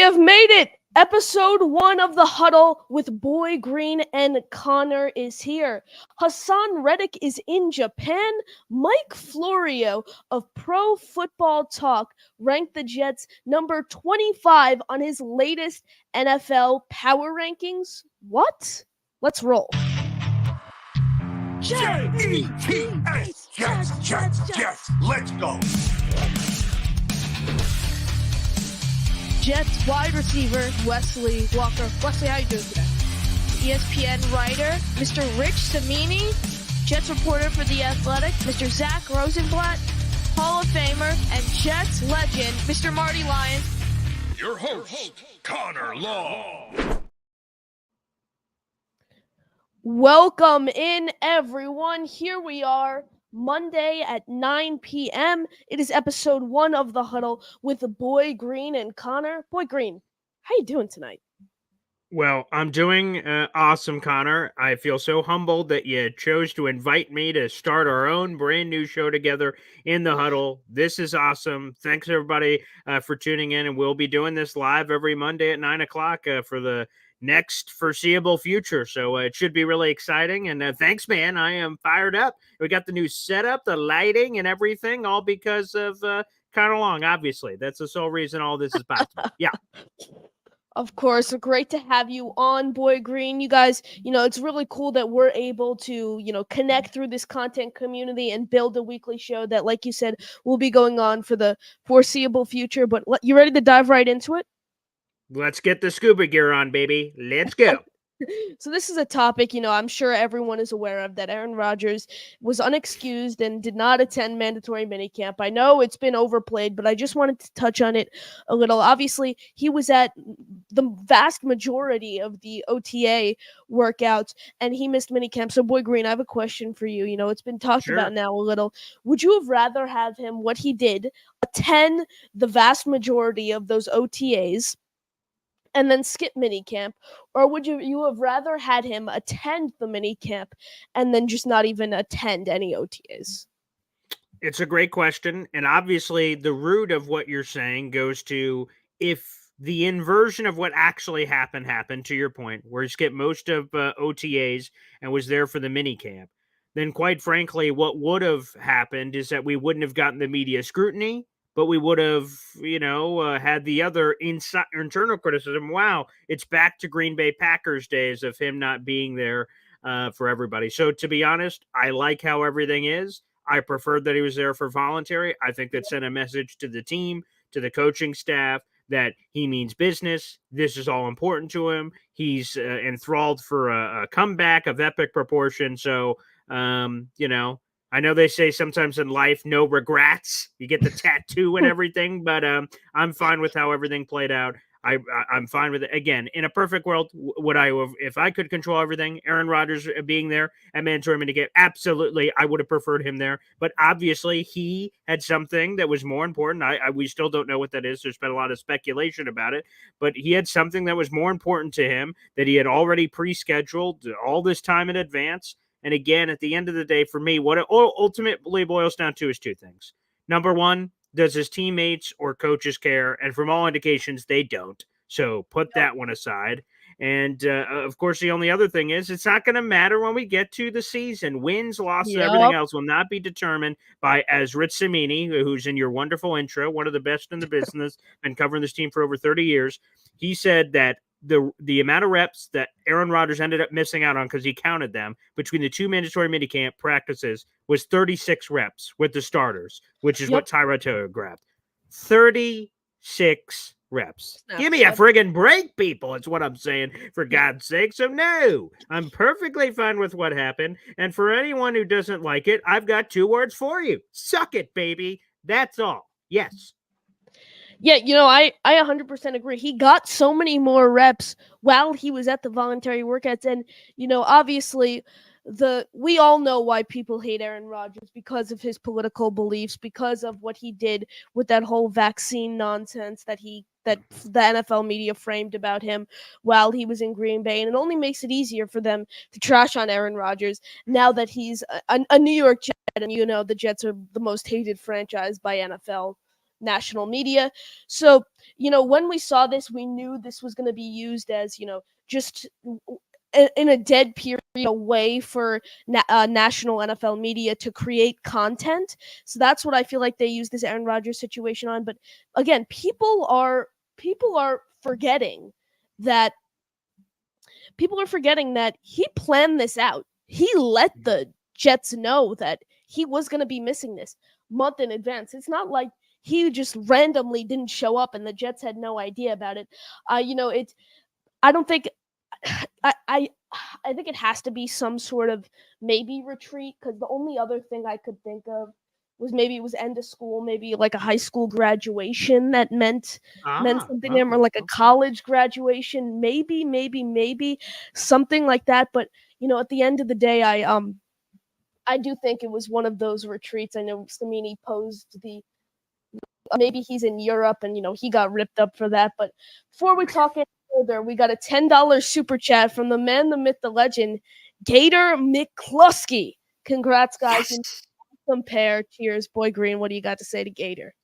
have made it! Episode 1 of the Huddle with Boy Green and Connor is here. Hassan Reddick is in Japan. Mike Florio of Pro Football Talk ranked the Jets number 25 on his latest NFL power rankings. What? Let's roll. J-E-T-S, Jets, let's go. Jets wide receiver Wesley Walker. Wesley, how you doing today? ESPN writer, Mr. Rich Cimini, Jets reporter for The Athletic, Mr. Zach Rosenblatt, Hall of Famer, and Jets legend, Mr. Marty Lyons. Your host, Connor Law. Welcome in, everyone. Here we are, Monday at 9 p.m. It is episode 1 of The Huddle with Boy Green and Connor. Boy Green, how you doing tonight? Well, I'm doing awesome, Connor. I feel so humbled that you chose to invite me to start our own brand new show together in The Huddle. This is awesome. Thanks, everybody, for tuning in, and we'll be doing this live every Monday at 9 o'clock for the next foreseeable future. So it should be really exciting. And thanks, man. I am fired up. We got the new setup, the lighting, and everything, all because of Connor Long, obviously. That's the sole reason all this is possible. Yeah. Of course, great to have you on, Boy Green. You guys, it's really cool that we're able to, connect through this content community and build a weekly show that, like you said, will be going on for the foreseeable future. But you ready to dive right into it? Let's get the scuba gear on, baby. Let's go. So this is a topic, I'm sure everyone is aware of, that Aaron Rodgers was unexcused and did not attend mandatory minicamp. I know it's been overplayed, but I just wanted to touch on it a little. Obviously, he was at the vast majority of the OTA workouts, and he missed minicamp. So, Boy Green, I have a question for you. It's been talked about now a little. Would you have rather have him, what he did, attend the vast majority of those OTAs and then skip minicamp, or would you have rather had him attend the minicamp and then just not even attend any OTAs? It's a great question, and obviously the root of what you're saying goes to if the inversion of what actually happened, to your point, where he skipped most of OTAs and was there for the minicamp, then quite frankly, what would have happened is that we wouldn't have gotten the media scrutiny, but we would have, had the other internal criticism. Wow, it's back to Green Bay Packers days of him not being there for everybody. So to be honest, I like how everything is. I preferred that he was there for voluntary. I think that sent a message to the team, to the coaching staff, that he means business. This is all important to him. He's enthralled for a comeback of epic proportion. So, I know they say sometimes in life, no regrets. You get the tattoo and everything, but I'm fine with how everything played out. I'm fine with it. Again, in a perfect world, would I have, if I could control everything, Aaron Rodgers being there at mandatory minicamp? Absolutely, I would have preferred him there. But obviously, he had something that was more important. We still don't know what that is. There's been a lot of speculation about it, but he had something that was more important to him that he had already pre-scheduled all this time in advance. And again, at the end of the day, for me, what it ultimately boils down to is two things. Number one, does his teammates or coaches care? And from all indications, they don't. So put that one aside. And, of course, the only other thing is it's not going to matter when we get to the season. Wins, losses, everything else will not be determined by, as Rich Cimini, who's in your wonderful intro, one of the best in the business, been covering this team for over 30 years. He said that the amount of reps that Aaron Rodgers ended up missing out on because he counted them between the two mandatory minicamp practices was 36 reps with the starters, which is what Tyrod Taylor grabbed. 36 reps. Give me a friggin' break, people. It's what I'm saying, for God's sake. So no, I'm perfectly fine with what happened. And for anyone who doesn't like it, I've got 2 words for you. Suck it, baby. That's all. Yes. Yeah, I 100% agree. He got so many more reps while he was at the voluntary workouts. And, obviously, we all know why people hate Aaron Rodgers, because of his political beliefs, because of what he did with that whole vaccine nonsense that the NFL media framed about him while he was in Green Bay. And it only makes it easier for them to trash on Aaron Rodgers now that he's a New York Jet, and the Jets are the most hated franchise by NFL national media. So, when we saw this, we knew this was going to be used as, just in a dead period, a way for national NFL media to create content. So that's what I feel like they use this Aaron Rodgers situation on. But again, people are forgetting that he planned this out. He let the Jets know that he was going to be missing this month in advance. It's not like he just randomly didn't show up and the Jets had no idea about it. It's I don't think I think it has to be some sort of maybe retreat, because the only other thing I could think of was maybe it was end of school, maybe like a high school graduation that meant something to him, or Oh, like a okay. college graduation, maybe something like that. But at the end of the day, I do think it was one of those retreats. I know Samini posed the maybe he's in Europe and he got ripped up for that. But before we talk any further, we got a $10 super chat from the man, the myth, the legend, Gator McCluskey. Congrats, guys! You Yes. some pair. Cheers, Boy Green. What do you got to say to Gator?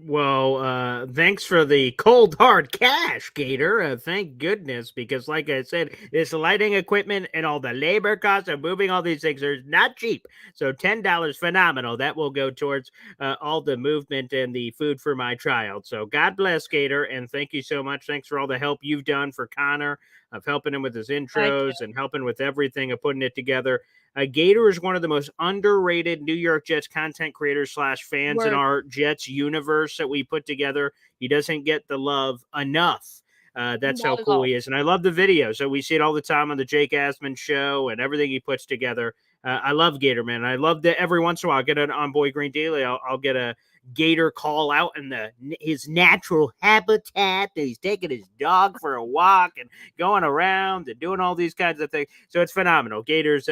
Well, thanks for the cold hard cash, Gator. Thank goodness, because like I said, this lighting equipment and all the labor costs of moving all these things are not cheap. So $10, phenomenal. That will go towards all the movement and the food for my child. So God bless, Gator, and thank you so much. Thanks for all the help you've done for Connor, of helping him with his Thank you. intros and helping with everything of putting it together. Gator is one of the most underrated New York Jets content creators slash fans in Word. our Jets universe that we put together. He doesn't get the love enough. That's how Not at cool all. he is. And I love the videos. So we see it all the time on the Jake Asman show and everything he puts together. I love Gator, man. I love that every once in a while I'll get it on Boy Green Daily. I'll get a Gator call out in his natural habitat. He's taking his dog for a walk and going around and doing all these kinds of things. So it's phenomenal. Gator's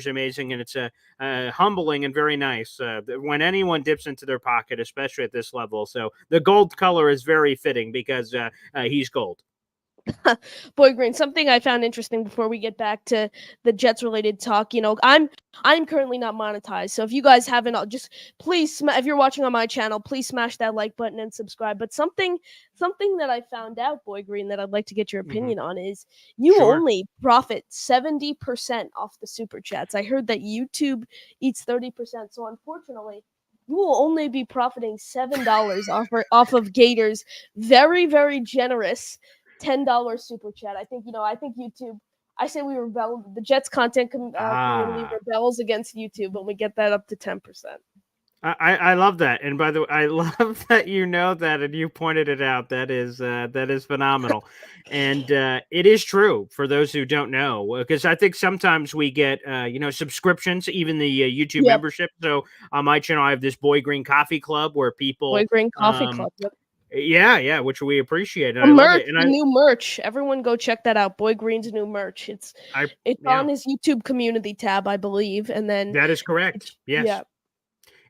amazing, and it's humbling and very nice when anyone dips into their pocket, especially at this level. So the gold color is very fitting because he's gold. Boy Green, something I found interesting before we get back to the Jets related talk. I'm currently not monetized, so if you guys haven't, just please, if you're watching on my channel, please smash that like button and subscribe. But something that I found out, Boy Green, that I'd like to get your Hmm. opinion on is you Sure. only profit 70% off the super chats. I heard that YouTube eats 30%, so unfortunately, you will only be profiting $7 off of Gator's very, very generous $10 super chat. I think YouTube. I say we rebel. The Jets content community Ah, rebels against YouTube when we get that up to 10%. I love that, and by the way, I love that you know that, and you pointed it out. That is phenomenal, and it is true for those who don't know. Because I think sometimes we get subscriptions, even the YouTube Yep, membership. So on my channel, I have this Boy Green Coffee Club where Boy people, Green Coffee um, Club. Yep. yeah, which we appreciate, and The I love merch, it, and the new merch. Everyone go check that out. Boy Green's new merch. I It's yeah, on his YouTube community tab, I believe, and then that is correct. it's Yes. yeah.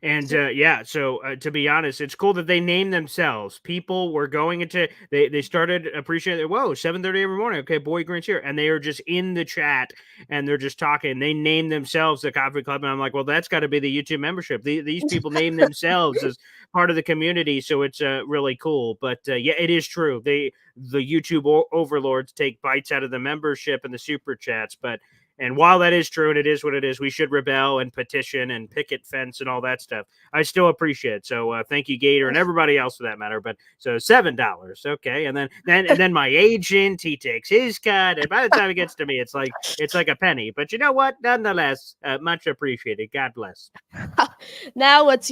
And So yeah, so to be honest, it's cool that they named themselves. People were going into they started appreciating. Whoa, 7:30 every morning. Okay, Boy Green's here, and they are just in the chat and they're just talking. They name themselves the Coffee Club, and I'm like, well, that's got to be the YouTube membership. These people name themselves as part of the community, so it's really cool. But yeah, it is true. The YouTube overlords take bites out of the membership and the super chats, but and while that is true and it is what it is, we should rebel and petition and picket fence and all that stuff. I still appreciate it. So thank you, Gator, and everybody else for that matter. But so $7, okay, and then my agent he takes his cut, and by the time it gets to me, it's like a penny. But you know what? Nonetheless, much appreciated. God bless. now let's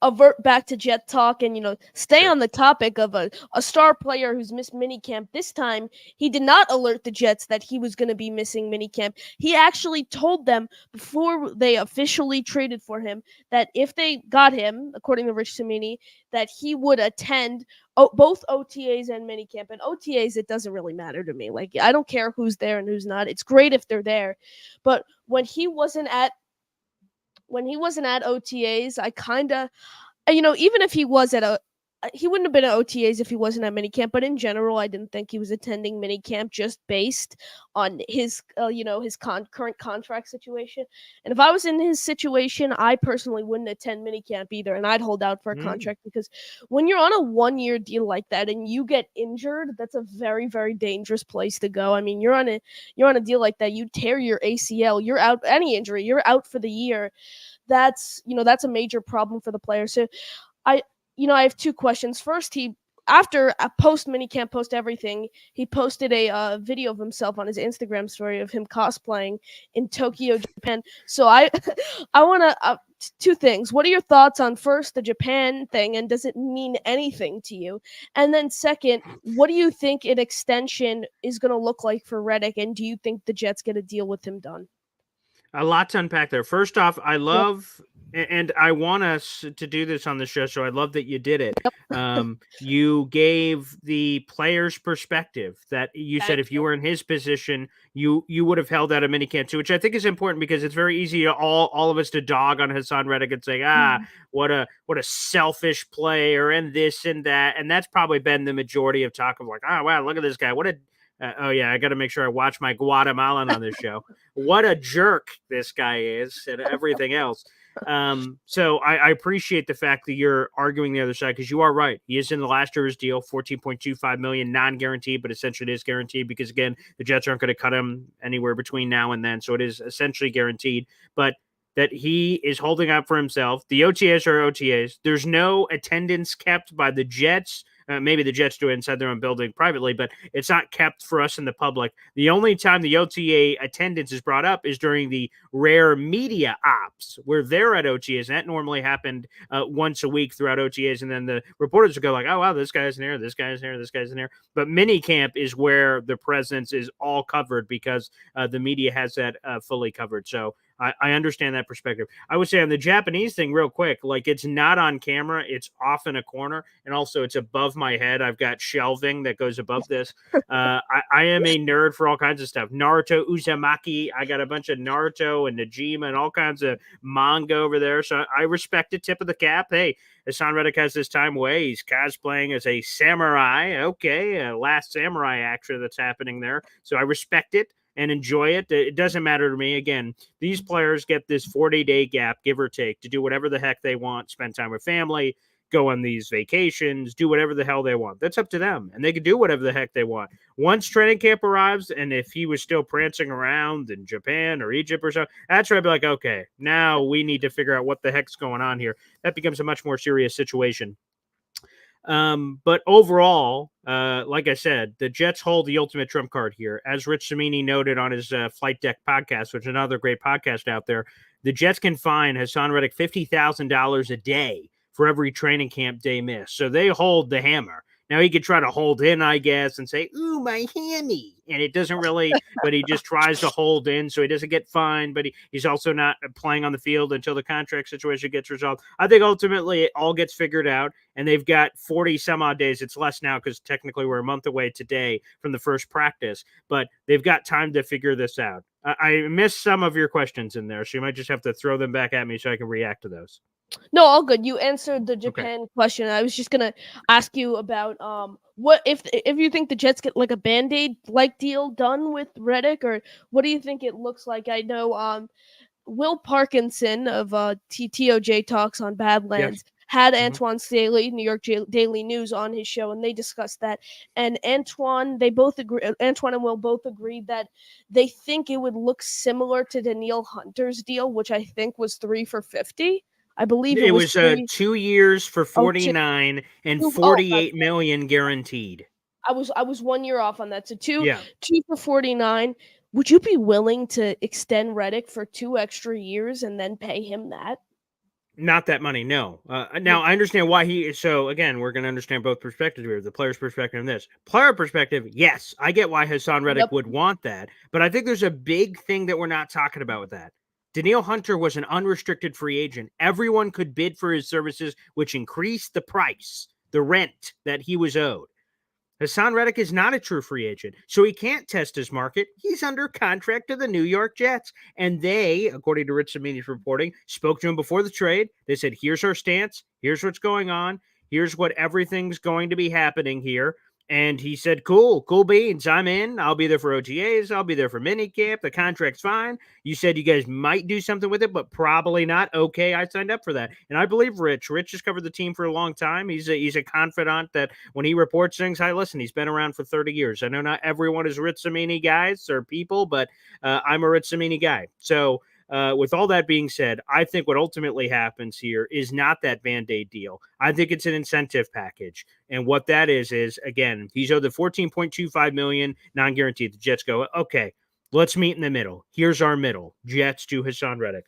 avert back to Jet talk and stay Sure. on the topic of a star player who's missed minicamp. This time he did not alert the Jets that he was going to be missing minicamp. He actually told them before they officially traded for him that if they got him, according to Rich Samini, that he would attend both OTAs and minicamp. And OTAs, it doesn't really matter to me. Like, I don't care who's there and who's not. It's great if they're there. But when he wasn't at OTAs, I kind of, even if he was at he wouldn't have been at OTAs if he wasn't at minicamp. But in general, I didn't think he was attending minicamp just based on his, his current contract situation. And if I was in his situation, I personally wouldn't attend minicamp either, and I'd hold out for a Mm. contract because when you're on a 1 year deal like that and you get injured, that's a very, very dangerous place to go. I mean, you're on a deal like that, you tear your ACL, you're out. Any injury, you're out for the year. That's a major problem for the player. So I I have two questions. First, he after a post minicamp, post everything, he posted a video of himself on his Instagram story of him cosplaying in Tokyo, Japan. So I I want to two things. What are your thoughts on first the Japan thing, and does it mean anything to you? And then second, what do you think an extension is going to look like for Reddick, and do you think the Jets get a deal with him done? A lot to unpack there. First off, I Yep. love and I want us to do this on the show, so I love that you did it. You gave the player's perspective that you said Thank if you you. were in his position, you would have held out a minicamp too, which I think is important because it's very easy to all of us to dog on Hassan Reddick and say, Mhm. what a selfish player and this and that, and that's probably been the majority of talk of like, oh wow, look at this guy, what a oh yeah, I got to make sure I watch my Guatemalan on this show. What a jerk this guy is, and everything else. So I appreciate the fact that you're arguing the other side because you are right. He is in the last year's deal, 14.25 million, non-guaranteed, but essentially it is guaranteed because again, the Jets aren't going to cut him anywhere between now and then, so it is essentially guaranteed. But that he is holding out for himself. The OTAs are OTAs. There's no attendance kept by the Jets. Maybe the Jets do it inside their own building privately, but it's not kept for us in the public. The only time the OTA attendance is brought up is during the rare media ops where they're at OTAs. And that normally happened once a week throughout OTAs. And then the reporters would go like, oh, wow, this guy's in here, this guy's in here, this guy's in here. But minicamp is where the presence is all covered because the media has that fully covered. So I understand that perspective. I would say on the Japanese thing, real quick, like it's not on camera, it's off in a corner, and also it's above my head. I've got shelving that goes above this. I am a nerd for all kinds of stuff. Naruto Uzumaki. I got a bunch of Naruto and Najima and all kinds of manga over there. So I respect a tip of the cap. Hey, Hassan Reddick has this time away. He's cosplaying as a samurai. Okay, Last Samurai action that's happening there. So I respect it and enjoy it. It doesn't matter to me. Again, these players get this 40-day gap, give or take, to do whatever the heck they want, spend time with family, go on these vacations, do whatever the hell they want. That's up to them. And they can do whatever the heck they want. Once training camp arrives, and if he was still prancing around in Japan or Egypt or so, that's where I'd be like, okay, now we need to figure out what the heck's going on here. That becomes a much more serious situation. But overall, like I said, the Jets hold the ultimate trump card here. As Rich Samini noted on his Flight Deck podcast, which is another great podcast out there, the Jets can fine Hassan Reddick $50,000 a day for every training camp day missed. So they hold the hammer. Now he could try to hold in, I guess, and say, "Ooh, my hammy," and it doesn't really. But he just tries to hold in, so he doesn't get fined. But he's also not playing on the field until the contract situation gets resolved. I think ultimately it all gets figured out, and they've got 40 some odd days. It's less now because technically we're a month away today from the first practice, but they've got time to figure this out. I missed some of your questions in there, so you might just have to throw them back at me so I can react to those. No, all good. You answered the Okay. Japan question. I was just gonna ask you about what if you think the Jets get like a Band-Aid like deal done with Reddick, or what do you think it looks like? I know Will Parkinson of TOJ Talks on Yes. Badlands had Mhm. Antoine Staley, New York Daily News, on his show, and they discussed that. And they both agree. Antoine and Will both agreed that they think it would look similar to Danielle Hunter's deal, which I think was 3 for 50. I believe it It was was 2 years for oh, two, 49 and oh, that's 48 right. million guaranteed. I was 1 year off on that. So Yeah. 2 for 49. Would you be willing to extend Reddick for 2 extra years and then pay him that? Not that money, no. Now Would I understand why he. So again, we're going to understand both perspectives here: the player's perspective and this player perspective. Yes, I get why Hassan Yep. Reddick would want that, but I think there's a big thing that we're not talking about with that. Daniil Hunter was an unrestricted free agent. Everyone could bid for his services, which increased the price, the rent that he was owed. Hassan Reddick is not a true free agent, so he can't test his market. He's under contract to the New York Jets. And they, according to Rich Samini's reporting, spoke to him before the trade. They said, here's our stance. Here's what's going on. Here's what everything's going to be happening here. And he said, cool beans. I'm in. I'll be there for OTAs. I'll be there for minicamp. The contract's fine. You said you guys might do something with it, but probably not. Okay, I signed up for that. And I believe Rich. Rich has covered the team for a long time. He's a confidant that when he reports things, hey, listen, he's been around for 30 years. I know not everyone is Rich Cimini guys or people, but I'm a Rich Cimini guy. So with all that being said, I think what ultimately happens here is not that Band-Aid deal. I think it's an incentive package. And what that is again, he's owed the $14.25 million non-guaranteed. The Jets go, okay, let's meet in the middle. Here's our middle. Jets to Hassan Reddick.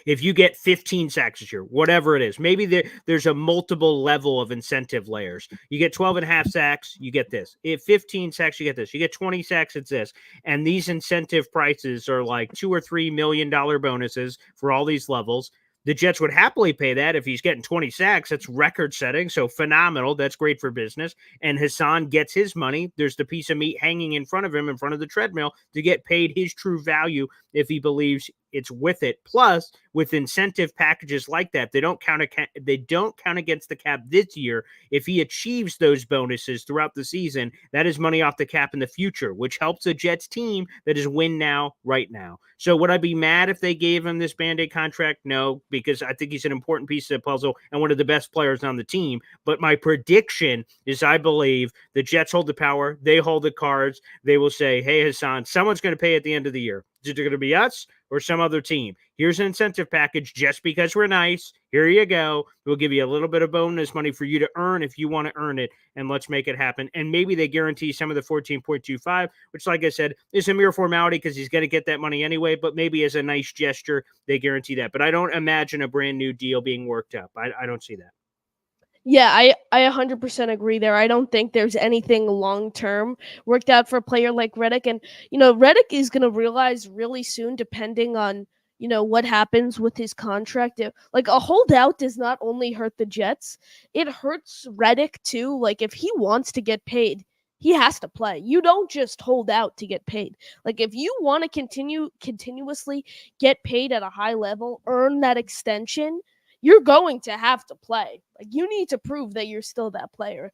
If you get 15 sacks this year, whatever it is, maybe there's a multiple level of incentive layers. You get 12 and a half sacks, you get this. If 15 sacks, you get this. You get 20 sacks, it's this. And these incentive prices are like $2 or $3 million bonuses for all these levels. The Jets would happily pay that if he's getting 20 sacks. That's record setting. So phenomenal. That's great for business. And Hassan gets his money. There's the piece of meat hanging in front of him in front of the treadmill to get paid his true value if he believes it's with it. Plus, with incentive packages like that, they don't count against the cap this year. If he achieves those bonuses throughout the season, that is money off the cap in the future, which helps a Jets team that is win now, right now. So would I be mad if they gave him this Band-Aid contract? No, because I think he's an important piece of the puzzle and one of the best players on the team. But my prediction is I believe the Jets hold the power. They hold the cards. They will say, hey, Hassan, someone's going to pay at the end of the year. Is it going to be us or some other team? Here's an incentive package just because we're nice. Here you go. We'll give you a little bit of bonus money for you to earn if you want to earn it, and let's make it happen. And maybe they guarantee some of the 14.25, which, like I said, is a mere formality because he's going to get that money anyway, but maybe as a nice gesture, they guarantee that. But I don't imagine a brand new deal being worked up. I don't see that. Yeah, I 100% agree there. I don't think there's anything long term worked out for a player like Reddick. And, Reddick is going to realize really soon, depending on, what happens with his contract. Like, a holdout does not only hurt the Jets, it hurts Reddick too. Like, if he wants to get paid, he has to play. You don't just hold out to get paid. Like, if you want to continuously get paid at a high level, earn that extension, you're going to have to play. Like, you need to prove that you're still that player.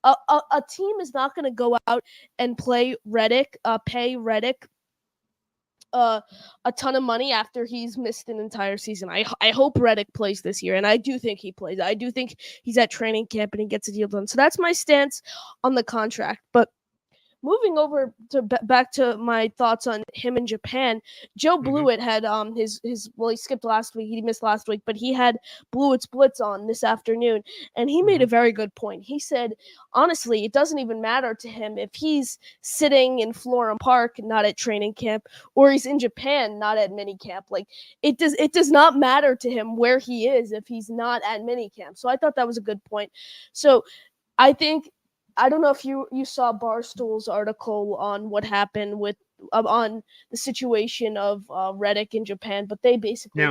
A team is not going to go out and pay Reddick a ton of money after he's missed an entire season. I hope Reddick plays this year, and I do think he plays. I do think he's at training camp and he gets a deal done. So that's my stance on the contract. But moving over to back to my thoughts on him in Japan, Joe Blewett had his he skipped last week, he missed last week, but he had Blewett's Blitz on this afternoon, and he made a very good point. He said, honestly, it doesn't even matter to him if he's sitting in Florham Park, not at training camp, or he's in Japan, not at minicamp. Like, it does not matter to him where he is if he's not at minicamp. So I thought that was a good point. So I don't know if you saw Barstool's article on what happened with on the situation of Reddick in Japan, but they basically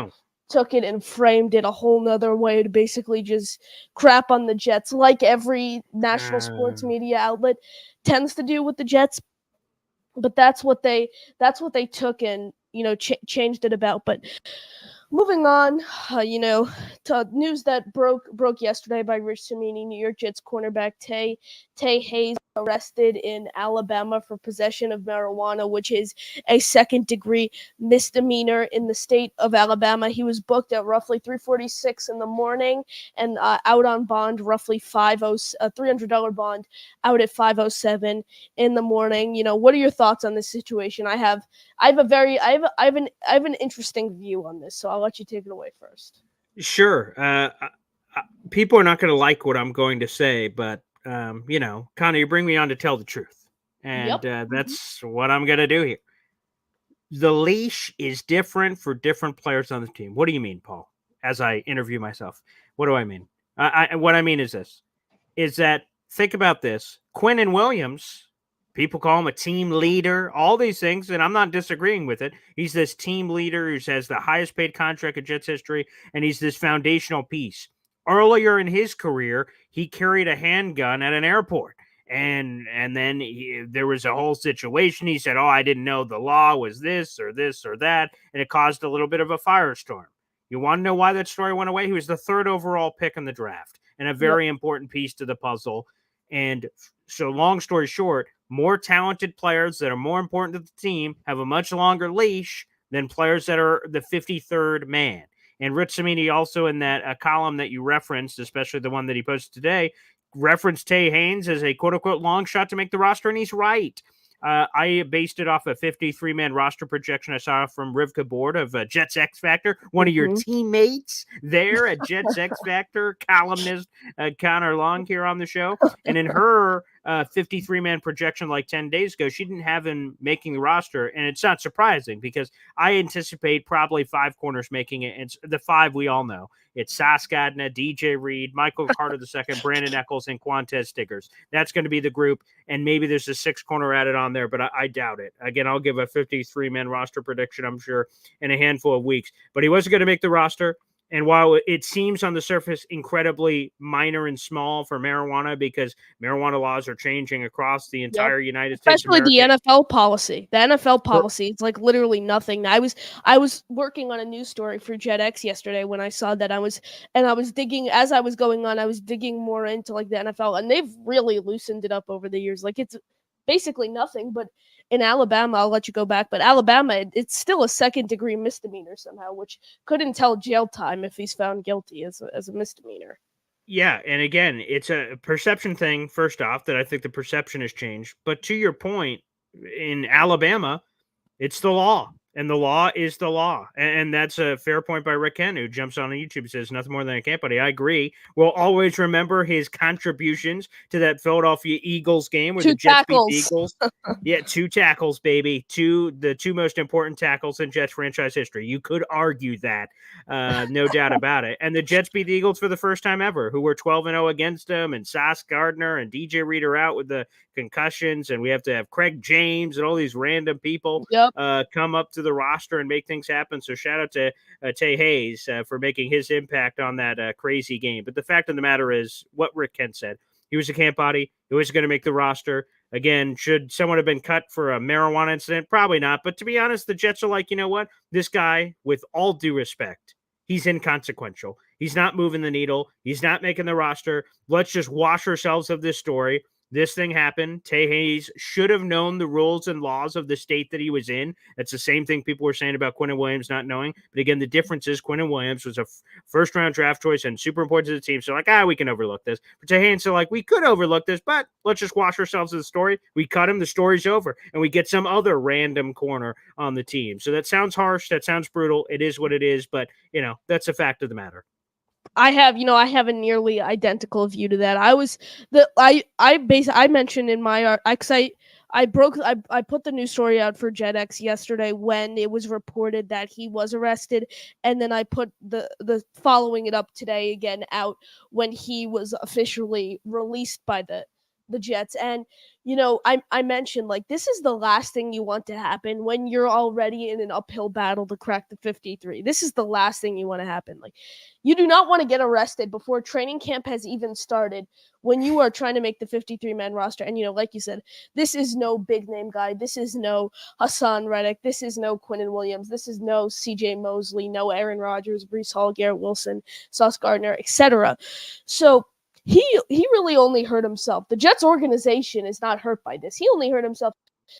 took it and framed it a whole nother way to basically just crap on the Jets, like every national sports media outlet tends to do with the Jets. But that's what they took and changed it about. But moving on, to news that broke yesterday by Rich Cimini, New York Jets cornerback Tay Hayes arrested in Alabama for possession of marijuana, which is a second-degree misdemeanor in the state of Alabama. He was booked at roughly 3:46 in the morning and out on bond, roughly $300 bond, out at 5:07 in the morning. What are your thoughts on this situation? I have an interesting view on this, so I'll let you take it away first. Sure. People are not going to like what I'm going to say, but Connor, you bring me on to tell the truth, and that's what I'm going to do here. The leash is different for different players on the team. What do you mean, Paul? As I interview myself, what do I mean? What I mean is this: is that think about this. Quinnen Williams, people call him a team leader, all these things, and I'm not disagreeing with it. He's this team leader who has the highest paid contract in Jets history, and he's this foundational piece. Earlier in his career, he carried a handgun at an airport. And then there was a whole situation. He said, I didn't know the law was this or that, and it caused a little bit of a firestorm. You want to know why that story went away? He was the third overall pick in the draft. and a very important piece to the puzzle. And so, long story short, more talented players that are more important to the team have a much longer leash than players that are the 53rd man. And Rich Cimini also in that column that you referenced, especially the one that he posted today, referenced Tay Haynes as a quote unquote long shot to make the roster, and he's right. I based it off a 53-man roster projection I saw from Rivka Board of Jets X Factor, one of your teammates there at Jets X Factor, columnist Connor Long here on the show. And in her 53-man projection like 10 days ago, she didn't have him making the roster. And it's not surprising because I anticipate probably 5 corners making it. It's the 5 we all know. It's Sauce Gardner, DJ Reed, Michael Carter II, Brandon Eccles, and Quantez Stiggers. That's going to be the group. And maybe there's a 6th corner added on there, but I doubt it. Again, I'll give a 53-man roster prediction, I'm sure, in a handful of weeks. But he wasn't going to make the roster. And while it seems on the surface incredibly minor and small for marijuana, because marijuana laws are changing across the entire United States of Especially America. the NFL policy. The NFL policy, it's like literally nothing. I was working on a news story for JetX yesterday when I saw that I was digging as I was going on, I was digging more into like the NFL, and they've really loosened it up over the years. Like it's basically nothing, but in Alabama, I'll let you go back, but Alabama, it's still a 2nd-degree misdemeanor somehow, which could entail jail time if he's found guilty as a misdemeanor. Yeah, and again, it's a perception thing, first off, that I think the perception has changed. But to your point, in Alabama, it's the law, and the law is the law. And that's a fair point by Rick Ken, who jumps on YouTube and says nothing more than a camp buddy. I agree. We'll always remember his contributions to that Philadelphia Eagles game where 2 the Jets beat the tackles. Eagles. Yeah, 2 tackles, baby. The two most important tackles in Jets franchise history. You could argue that, no doubt about it. And the Jets beat the Eagles for the first time ever, who were 12-0 against them, and Sauce Gardner and DJ Reed are out with the concussions, and we have to have Craig James and all these random people come up to the roster and make things happen. So shout out to Tay Hayes for making his impact on that crazy game. But the fact of the matter is what Rick Kent said. He was a camp body. He was going to make the roster. Again, should someone have been cut for a marijuana incident? Probably not. But to be honest, the Jets are like, you know what? This guy, with all due respect, he's inconsequential. He's not moving the needle. He's not making the roster. Let's just wash ourselves of this story. This thing happened. Tay Hayes should have known the rules and laws of the state that he was in. That's the same thing people were saying about Quinnen Williams not knowing. But again, the difference is Quinnen Williams was a first-round draft choice and super important to the team. So like, we can overlook this. But Tay Hayes, so like, we could overlook this, but let's just wash ourselves of the story. We cut him. The story's over. And we get some other random corner on the team. So that sounds harsh. That sounds brutal. It is what it is. But, that's a fact of the matter. I have a nearly identical view to that. I mentioned in my art, I put the news story out for JetX yesterday when it was reported that he was arrested, and then I put the following it up today again out when he was officially released by the Jets. And I mentioned like this is the last thing you want to happen when you're already in an uphill battle to crack the 53. This is the last thing you want to happen. Like you do not want to get arrested before training camp has even started when you are trying to make the 53-man roster. And like you said, this is no big name guy. This is no Hassan Reddick. This is no Quinnen Williams. This is no CJ Mosley, no Aaron Rodgers, Breece Hall, Garrett Wilson, Sauce Gardner, etc. So he really only hurt himself. The Jets organization is not hurt by this. He only hurt himself.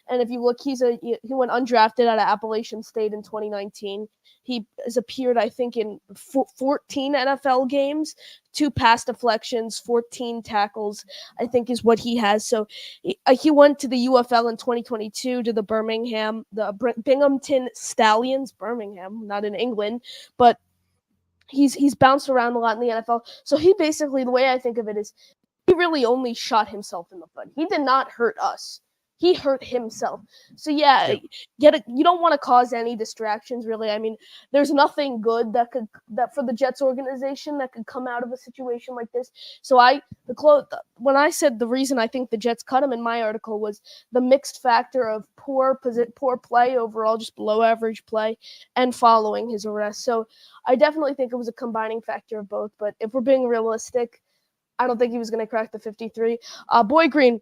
And if you look, he went undrafted out of Appalachian State in 2019. He has appeared, I think, in 14 NFL games, 2 pass deflections, 14 tackles, I think is what he has. So he went to the UFL in 2022 to the Binghamton Stallions, Birmingham, not in England, but he's bounced around a lot in the NFL. So he basically, the way I think of it is, he really only shot himself in the foot. He did not hurt us. He hurt himself. So you don't want to cause any distractions, really. I mean, there's nothing good that for the Jets organization that could come out of a situation like this. So when I said the reason I think the Jets cut him in my article was the mixed factor of poor play overall, just below average play, and following his arrest. So I definitely think it was a combining factor of both. But if we're being realistic, I don't think he was going to crack the 53. Boy Green,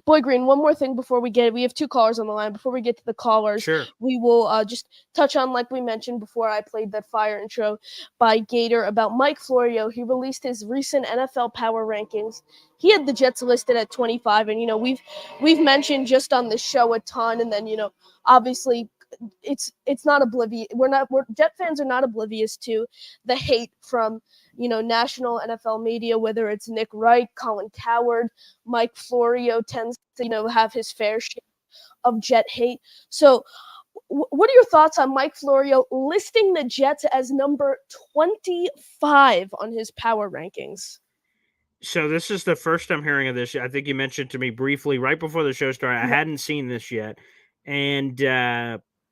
Boy Green, one more thing before we have 2 callers on the line. Before we get to the callers, Sure. we will just touch on, like we mentioned before I played that fire intro by Gator about Mike Florio. He released his recent NFL power rankings. He had the Jets listed at 25, and we've mentioned just on the show a ton, and then obviously it's not oblivious. We're Jet fans are not oblivious to the hate from national NFL media, whether it's Nick Wright, Colin Coward, Mike Florio tends to have his fair share of Jet hate. So, what are your thoughts on Mike Florio listing the Jets as number 25 on his power rankings? So this is the first I'm hearing of this. I think you mentioned to me briefly right before the show started. I hadn't seen this yet, and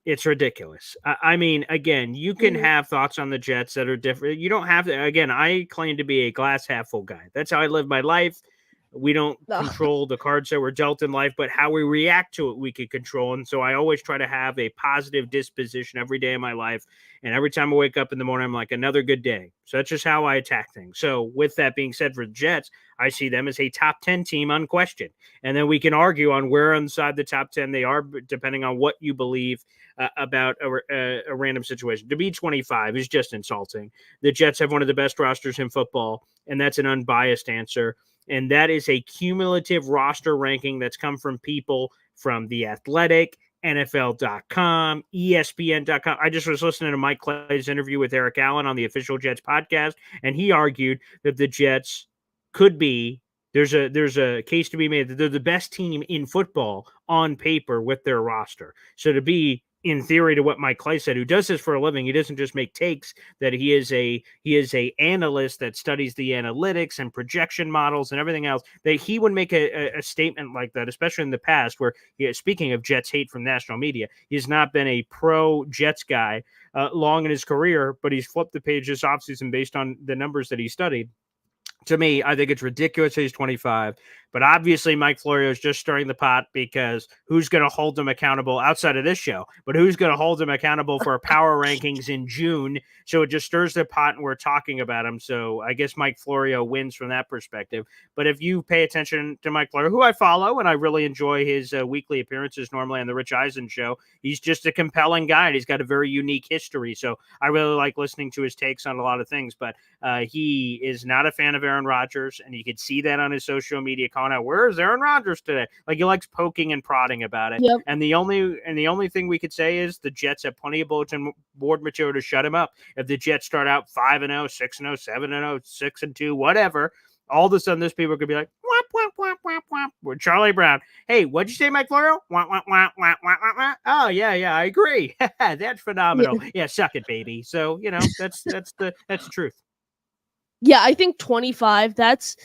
it's ridiculous. I mean, again, you can Mhm. have thoughts on the Jets that are different. You don't have to. Again, I claim to be a glass half full guy. That's how I live my life. We don't No. control the cards that we're dealt in life, but how we react to it, we can control. And so I always try to have a positive disposition every day of my life. And every time I wake up in the morning, I'm like, another good day. So that's just how I attack things. So with that being said, for the Jets, I see them as a top 10 team unquestioned. And then we can argue on where inside the top 10 they are, depending on what you believe about a random situation. To be 25 is just insulting. The Jets have one of the best rosters in football, and that's an unbiased answer. And that is a cumulative roster ranking that's come from people from The Athletic, NFL.com, ESPN.com. I just was listening to Mike Clay's interview with Eric Allen on the Official Jets podcast, and he argued that the Jets could be there's a case to be made that they're the best team in football on paper with their roster. So to be in theory to what Mike Clay said, who does this for a living, he doesn't just make takes, that he is a analyst that studies the analytics and projection models and everything else, that he would make a statement like that, especially in the past where, speaking of Jets hate from national media, he's not been a pro Jets guy long in his career, but he's flipped the page this offseason based on the numbers that he studied. To me, I think it's ridiculous he's 25. But obviously, Mike Florio is just stirring the pot because who's going to hold him accountable outside of this show? But who's going to hold him accountable for power rankings in June? So it just stirs the pot and we're talking about him. So I guess Mike Florio wins from that perspective. But if you pay attention to Mike Florio, who I follow and I really enjoy his weekly appearances normally on the Rich Eisen show, he's just a compelling guy. And he's got a very unique history. So I really like listening to his takes on a lot of things. But he is not a fan of Aaron Rodgers, and you could see that on his social media calling out, "Where's Aaron Rodgers today?" Like he likes poking and prodding about it. Yep. And the only thing we could say is the Jets have plenty of bulletin board material to shut him up. If the Jets start out 5-0, 6-0, 7-0, 6-2, whatever, all of a sudden those people could be like, whop, whop, whop, whop, whop. We're Charlie Brown. Hey, what'd you say, Mike Florio? Whop, whop, whop, whop, whop, whop. Oh, yeah, I agree. That's phenomenal. Yeah, suck it, baby. So, that's the truth. Yeah, I think 25, that's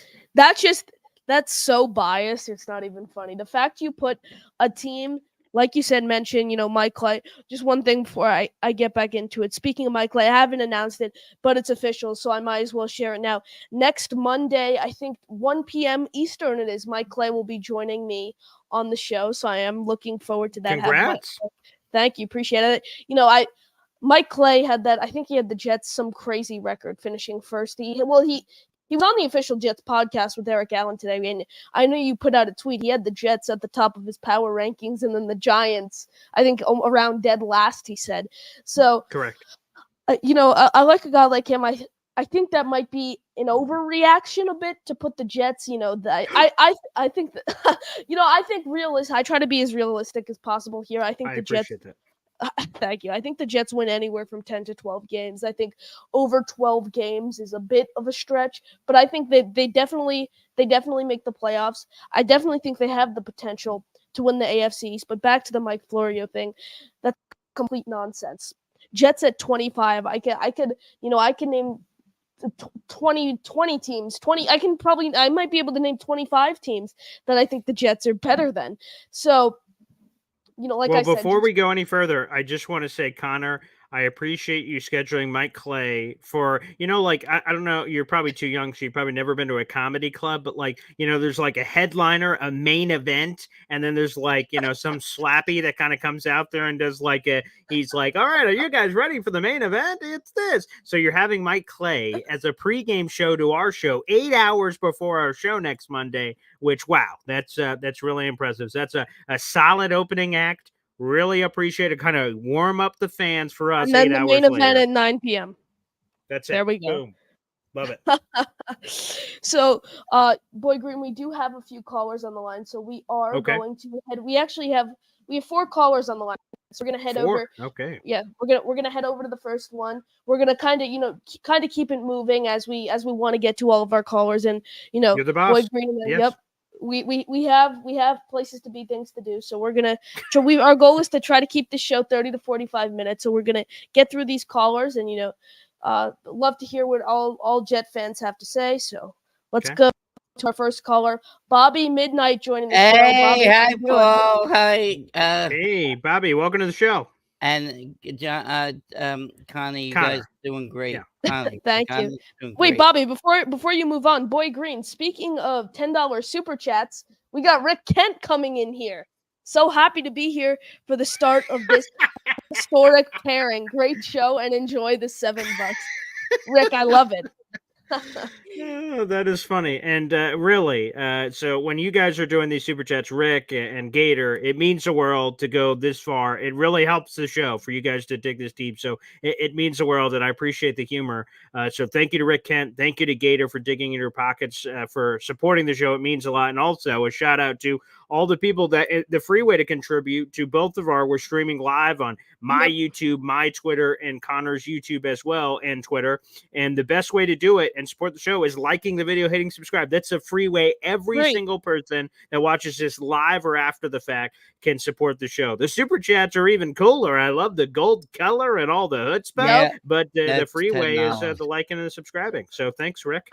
so biased. It's not even funny. The fact you put a team, like you said, mention, Mike Clay. Just one thing before I get back into it. Speaking of Mike Clay, I haven't announced it, but it's official, so I might as well share it now. Next Monday, I think 1 p.m. Eastern it is, Mike Clay will be joining me on the show, so I am looking forward to that. Congrats. Thank you. Appreciate it. Mike Clay had that. I think he had the Jets some crazy record, finishing first. He was on the Official Jets podcast with Eric Allen today, and I know you put out a tweet. He had the Jets at the top of his power rankings, and then the Giants, I think, around dead last. He said, so. Correct. I like a guy like him. I think that might be an overreaction a bit to put the Jets. I think that I think I try to be as realistic as possible here. I think the Jets. That. Thank you. I think the Jets win anywhere from 10 to 12 games. I think over 12 games is a bit of a stretch, but I think that they definitely make the playoffs. I definitely think they have the potential to win the AFC East. But back to the Mike Florio thing, that's complete nonsense. Jets at 25. I could name 20 teams. I might be able to name 25 teams that I think the Jets are better than. So, before we go any further, I just want to say, Connor, I appreciate you scheduling Mike Clay for, like, I don't know, you're probably too young, so you've probably never been to a comedy club, but like, there's like a headliner, a main event, and then there's like, some slappy that kind of comes out there and does like he's like, all right, are you guys ready for the main event? It's this. So you're having Mike Clay as a pregame show to our show 8 hours before our show next Monday, which, wow, that's really impressive. So that's a solid opening act. Really appreciate it. Kind of warm up the fans for us And then 8 the hours main event later. at 9 p.m. That's it. There we go. Boom. Love it. So, Boy Green, we do have a few callers on the line, so we are going to head. We have 4 callers on the line, so we're gonna head 4? over. Okay. Yeah, we're gonna head over to the first one. We're gonna kind of keep it moving as we want to get to all of our callers, and You're the boss. Boy Green. Yes. Yep. We have places to be, things to do. So we're gonna. So our goal is to try to keep the show 30 to 45 minutes. So we're gonna get through these callers, and love to hear what all Jet fans have to say. So let's go to our first caller, Bobby Midnight, joining the show. Bobby, Hi, Paul. Hi. Hey, Bobby, welcome to the show. And John, Connie, you guys doing great. Yeah. Connie, Thank you. Wait, Bobby, before you move on, Boy Green, speaking of $10 super chats, we got Rick Kent coming in here. So happy to be here for the start of this historic pairing. Great show, and enjoy the $7. Rick, I love it. Oh, that is funny. And really, so when you guys are doing these super chats, Rick and Gator, it means the world to go this far. It really helps the show for you guys to dig this deep. So it means the world, and I appreciate the humor. So thank you to Rick Kent. Thank you to Gator for digging in your pockets, for supporting the show. It means a lot. And also a shout out to all the people that the free way to contribute to both of we're streaming live on my YouTube, my Twitter, and Connor's YouTube as well, and Twitter. And the best way to do it and support the show is liking the video, hitting subscribe. That's a free way. Every single person that watches this live or after the fact can support the show. The super chats are even cooler. I love the gold color and all the chutzpah, but the free way is the liking and the subscribing. So thanks, Rick.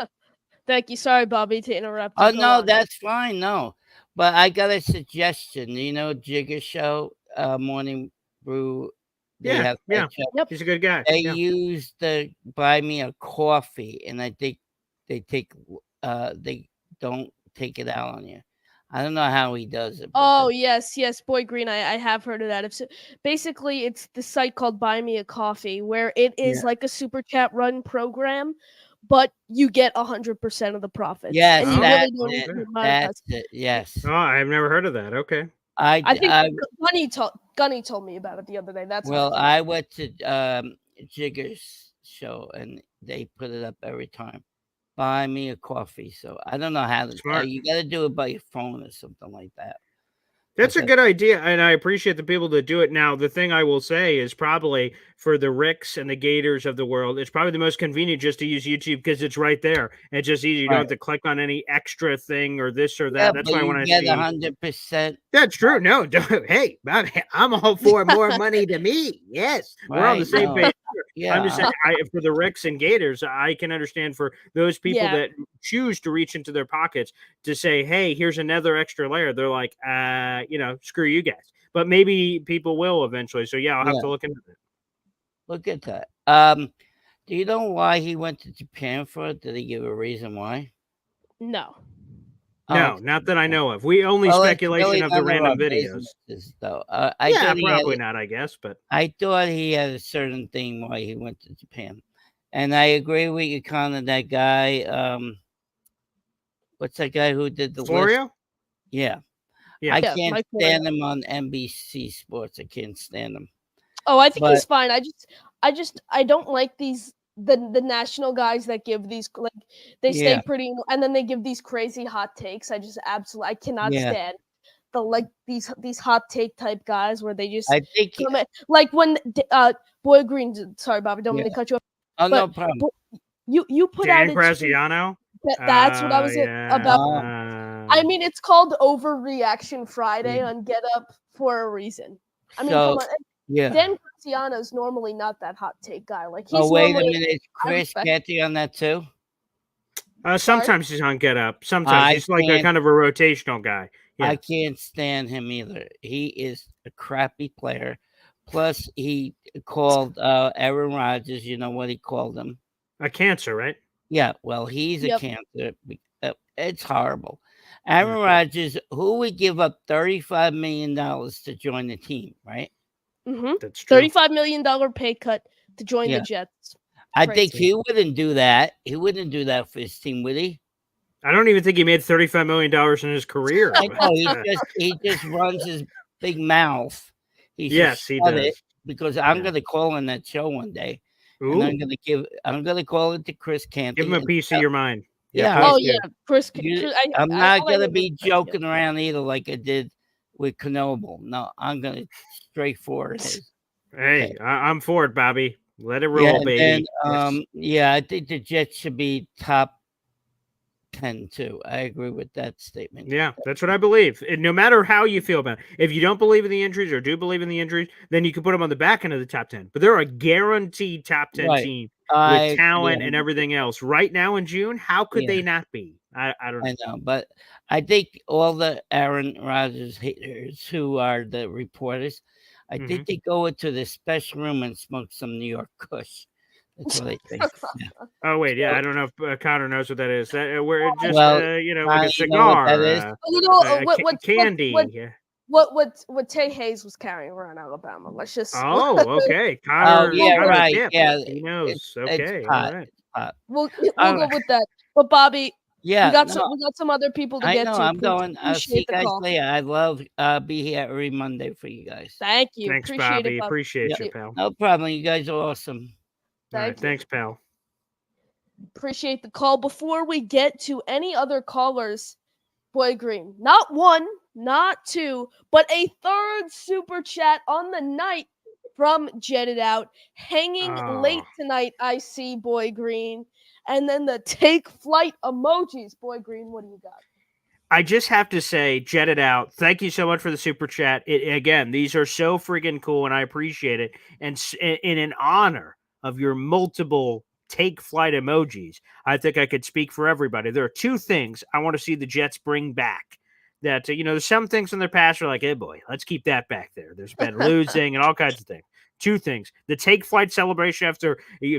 Thank you. Sorry, Bobby, to interrupt. Oh, no, that's fine. No, but I got a suggestion. Jigger Show, Morning Brew. Yeah. He's a good guy. They use the buy me a coffee, and I think they don't take it out on you. I don't know how he does it. Oh, yes, Boy Green, I have heard of that. Basically, it's the site called Buy Me a Coffee, where it is like a super chat run program, but you get 100% of the profits. Yes, and that's it. Yes. Oh, I've never heard of that. Okay. I think Gunny told me about it the other day. I went to Jigger's show, and they put it up every time. Buy me a coffee. So I don't know how to. You got to do it by your phone or something like that. That's a good idea, and I appreciate the people that do it. Now, the thing I will say is probably for the Ricks and the Gators of the world, it's probably the most convenient just to use YouTube because it's right there. It's just easy. You don't have to click on any extra thing or this or that. That's why when I get 100%. That's true. No, hey, I'm all for more money to me. Yes, we're on the same page. Yeah, I'm just saying, for the Ricks and Gators, I can understand for those people that choose to reach into their pockets to say, hey, here's another extra layer. They're like, screw you guys. But maybe people will eventually. So, I'll have to look into it. Look at that. Do you know why he went to Japan for it? Did he give a reason why? No. No, not that I know of. We only speculation of the random videos. Though. Probably not, I guess. But I thought he had a certain thing why he went to Japan. And I agree with you, Connor, that guy. What's that guy who did the Florio? list? Yeah. I can't stand him on NBC Sports. I can't stand him. Oh, I think he's fine. I don't like these the national guys that give these they stay pretty and then they give these crazy hot takes. I cannot stand these hot take type guys where they just like when Boy Green. Sorry, Bobby, don't mean to cut you off. Oh, no problem. You put Dan out Graziano. That's what I was about. I mean, it's called Overreaction Friday on Get Up for a reason. I mean, come on. Dan Graziano's normally not that hot take guy. Like he's wait a minute, is Chris Getty on that too? Sometimes he's on Get Up. Sometimes he's like a kind of a rotational guy. Yeah. I can't stand him either. He is a crappy player, Plus, he called Aaron Rodgers. You know what he called him? A cancer, right? Yeah. Well, he's a Yep. cancer. It's horrible. Aaron Okay. Rodgers, who would give up $35 million to join the team, right? That's true. $35 million pay cut to join the Yeah. Jets. I Crazy. think he wouldn't do that. He wouldn't do that for his team, would he? I don't even think he made $35 million in his career. I know but, he just runs his big mouth. He should yes, he shut does. it, because I'm Yeah. going to call in that show one day, and Ooh, I'm going to call it to Chris Canty. give him a and piece tell- of your mind. Yeah, please Oh do. yeah, Chris. I'm I- not all I going to know be is- joking around either, like I did with Knoble. No, I'm going to straightforward his. Hey, Okay. I'm for it, Bobby. Let it roll, Yeah, and baby. then, Yes. yeah, I think the Jets should be top 10 too. I agree with that statement. Yeah, that's what I believe. And no matter how you feel about it, if you don't believe in the injuries or do believe in the injuries, then you can put them on the back end of the top 10. But they're a guaranteed top 10 Right. team I with talent agree. and everything else. Right now in June, how could Yeah. they not be? I don't know. I know, but I think all the Aaron Rodgers haters who are the reporters, I Mhm. think they go into the special room and smoke some New York Kush. That's what I think. Yeah. Oh wait, yeah, I don't know if Connor knows what that is. That we're just Well, like a you know what cigar, that is? candy. what Tay Hayes was carrying around Alabama. Let's just Oh, okay. Oh, Connor, yeah, Connor right. Tip. Yeah, He knows. it's Okay, all pot. right. It's pot. we'll Um, go with that. But Bobby, Yeah, we got no, some other people to I get know. to. I'm going. I'll see Appreciate you the guys call. later. I love be here every Monday for you guys. Thank you. Thanks, Appreciate Bobby. it, Bobby. Appreciate Yep. you, pal. No problem. You guys are awesome. All right, Thank you. thanks, pal. Appreciate the call. Before we get to any other callers, Boy Green, not one, not two, but a third super chat on the night from Jetted Out, hanging late Oh. tonight. I see Boy Green, and then the take flight emojis. Boy Green, what do you got? I just have to say, jet it out. Thank you so much for the super chat. Again, these are so freaking cool, and I appreciate it. And in honor of your multiple take flight emojis, I think I could speak for everybody. There are two things I want to see the Jets bring back. That there's some things in their past are like, hey boy, let's keep that back there. There's been losing and all kinds of things. Two things: the take flight celebration after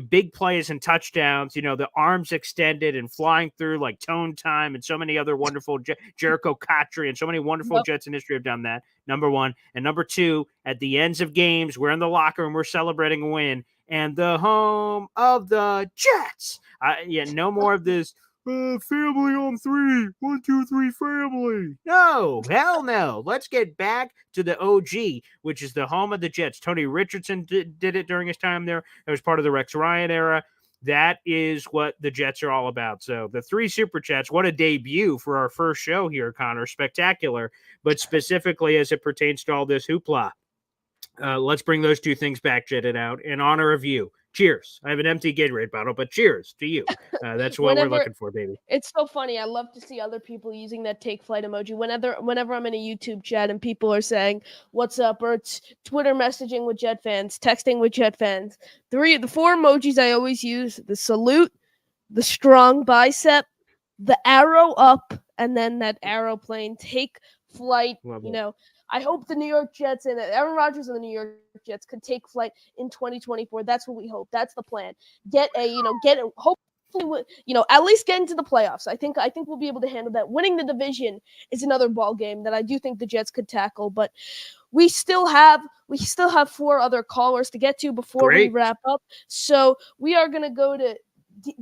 big plays and touchdowns. The arms extended and flying through like Tone Time and so many other wonderful Jericho Cotry and so many wonderful Jets in history have done that. Number one. And number two, at the ends of games, we're in the locker room, we're celebrating a win, and the home of the Jets. No more of this. Family on three. 1, 2, 3, family. No, hell no. Let's get back to the OG, which is the home of the Jets. Tony Richardson did it during his time there. It was part of the Rex Ryan era. That is what the Jets are all about. So the 3 super chats, what a debut for our first show here, Connor. Spectacular, but specifically as it pertains to all this hoopla. Let's bring those two things back, Jetted Out, in honor of you. Cheers. I have an empty Gatorade bottle, but cheers to you. That's what we're looking for, baby. It's so funny. I love to see other people using that take flight emoji. Whenever I'm in a YouTube chat and people are saying, what's up? Or it's Twitter messaging with Jet fans, texting with Jet fans. The 4 emojis I always use: the salute, the strong bicep, the arrow up, and then that aeroplane take flight. I hope the New York Jets and Aaron Rodgers and the New York Jets could take flight in 2024. That's what we hope. That's the plan. Hopefully, at least get into the playoffs. I think we'll be able to handle that. Winning the division is another ball game that I do think the Jets could tackle, but we still have 4 other callers to get to before we wrap up. So we are gonna go to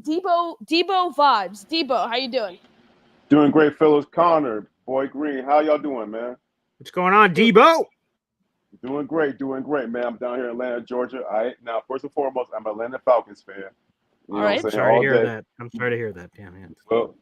Debo Vibes. Debo, how you doing? Doing great, fellows. Connor, Boy Green, how y'all doing, man? What's going on, Debo? Doing great, man. I'm down here in Atlanta, Georgia. All right. Now, first and foremost, I'm an Atlanta Falcons fan. All right. I'm sorry to hear that. I'm sorry to hear that. Yeah, man. Well,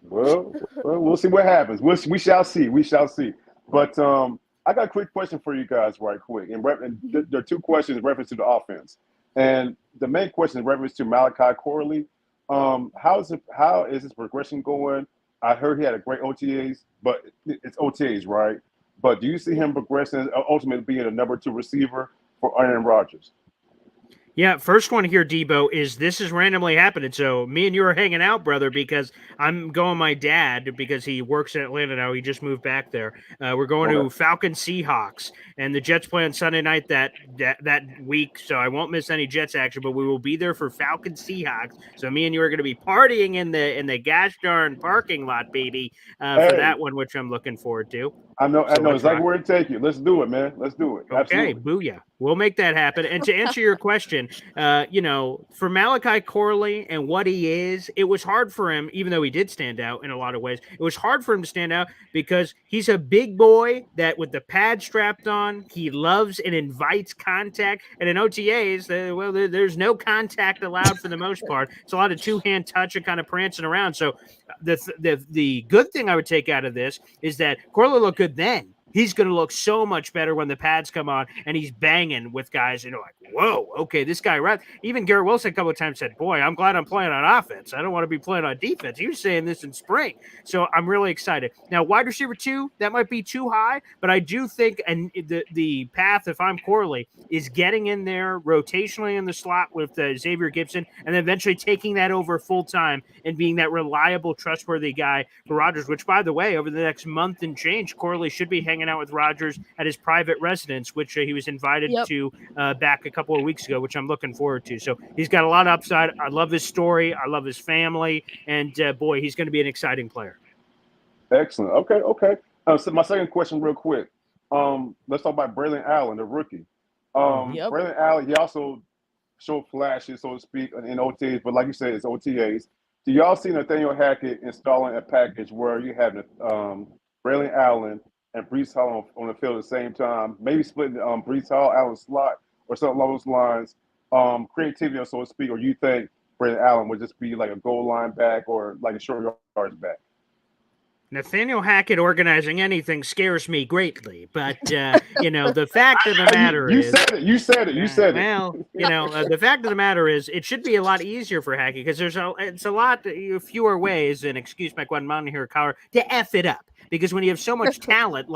we'll see what happens. We shall see. We shall see. But I got a quick question for you guys, right quick. And there are 2 questions in reference to the offense. And the main question in reference to Malachi Corley. How is his progression going? I heard he had a great OTAs, but it's OTAs, right? But do you see him progressing, ultimately being a number 2 receiver for Aaron Rodgers? Yeah, first one here, Debo, is this is randomly happening. So me and you are hanging out, brother, because I'm going my dad because he works in Atlanta now. He just moved back there. We're going to Okay. Falcon Seahawks, and the Jets play on Sunday night that week. So I won't miss any Jets action, but we will be there for Falcon Seahawks. So me and you are going to be partying in the gosh darn parking lot, baby, for Hey, that one, which I'm looking forward to. I So know let's exactly rock. where to take you. Let's do it, man. Let's do it. Okay, Absolutely. booyah. We'll make that happen. And to answer your question, for Malachi Corley and what he is, it was hard for him, even though he did stand out in a lot of ways. It was hard for him to stand out because he's a big boy that, with the pad strapped on, he loves and invites contact. And in OTAs, there's no contact allowed for the most part. It's a lot of two-hand touch and kind of prancing around. So the good thing I would take out of this is that Corley looked good then. He's going to look so much better when the pads come on and he's banging with guys, like, whoa, okay, this guy, right? Even Garrett Wilson a couple of times said, boy, I'm glad I'm playing on offense. I don't want to be playing on defense. He was saying this in spring. So I'm really excited. Now, wide receiver 2, that might be too high, but I do think and the path, if I'm Corley, is getting in there rotationally in the slot with Xavier Gibson and then eventually taking that over full time and being that reliable, trustworthy guy for Rodgers, which, by the way, over the next month and change, Corley should be hanging out with Rodgers at his private residence, which he was invited Yep. to back a couple of weeks ago, which I'm looking forward to. So he's got a lot of upside. I love his story. I love his family. And, boy, he's going to be an exciting player. Excellent. Okay. So my second question, real quick. Let's talk about Braylon Allen, the rookie. Yep. Braylon Allen, he also showed flashes, so to speak, in OTAs, but like you said, it's OTAs. Do y'all see Nathaniel Hackett installing a package where you have Braylon Allen and Brees Hall on the field at the same time, maybe splitting Brees Hall, Allen slot, or something along those lines? Creativity, so to speak, or you think Braylon Allen would just be like a goal line back or like a short yards back? Nathaniel Hackett organizing anything scares me greatly, but the fact of the matter You is, said it. You said it. You said it. well, the fact of the matter is, it should be a lot easier for Hackett because it's a lot fewer ways, and excuse my Guatemala here, color, to f it up. Because when you have so much talent,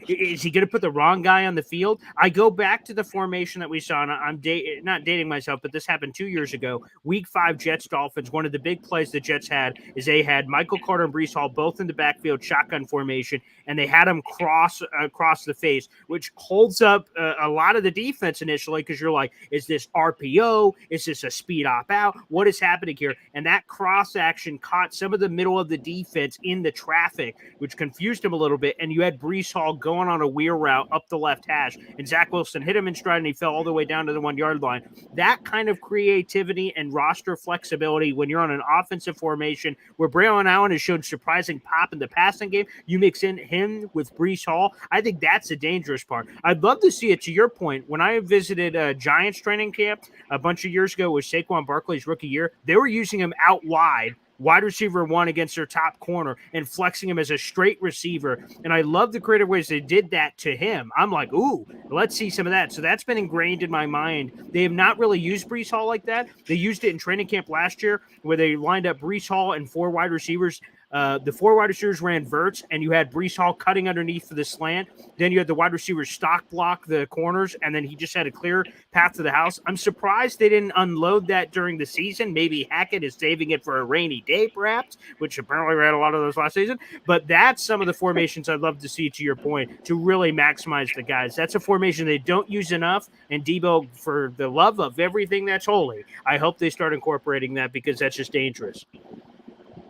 is he going to put the wrong guy on the field? I go back to the formation that we saw, and I'm not dating myself, but this happened 2 years ago. Week 5 Jets Dolphins. One of the big plays the Jets had is they had Michael Carter and Brees Hall both in the backfield, shotgun formation, and they had them cross across the face, which holds up a lot of the defense initially because you're like, is this RPO? Is this a speed op out? What is happening here? And that cross action caught some of the middle of the defense in the traffic, which confused him a little bit. And you had Brees Hall going on a wheel route up the left hash, and Zach Wilson hit him in stride, and he fell all the way down to the 1 yard line. That kind of creativity and roster flexibility when you're on an offensive formation where Braylon Allen has shown surprising pop in the passing game, you mix in him with Brees Hall. I think that's the dangerous part. I'd love to see it. To your point, when I visited Giants training camp a bunch of years ago with Saquon Barkley's rookie year, they were using him out wide receiver 1 against their top corner and flexing him as a straight receiver. And I love the creative ways they did that to him. I'm like, ooh, let's see some of that. So that's been ingrained in my mind. They have not really used Brees Hall like that. They used it in training camp last year where they lined up Brees Hall and 4 wide receivers. The 4 wide receivers ran verts, and you had Brees Hall cutting underneath for the slant. Then you had the wide receivers stock block the corners, and then he just had a clear path to the house. I'm surprised they didn't unload that during the season. Maybe Hackett is saving it for a rainy day, perhaps, which apparently we had a lot of those last season. But that's some of the formations I'd love to see, to your point, to really maximize the guys. That's a formation they don't use enough, and Debo, for the love of everything that's holy, I hope they start incorporating that because that's just dangerous.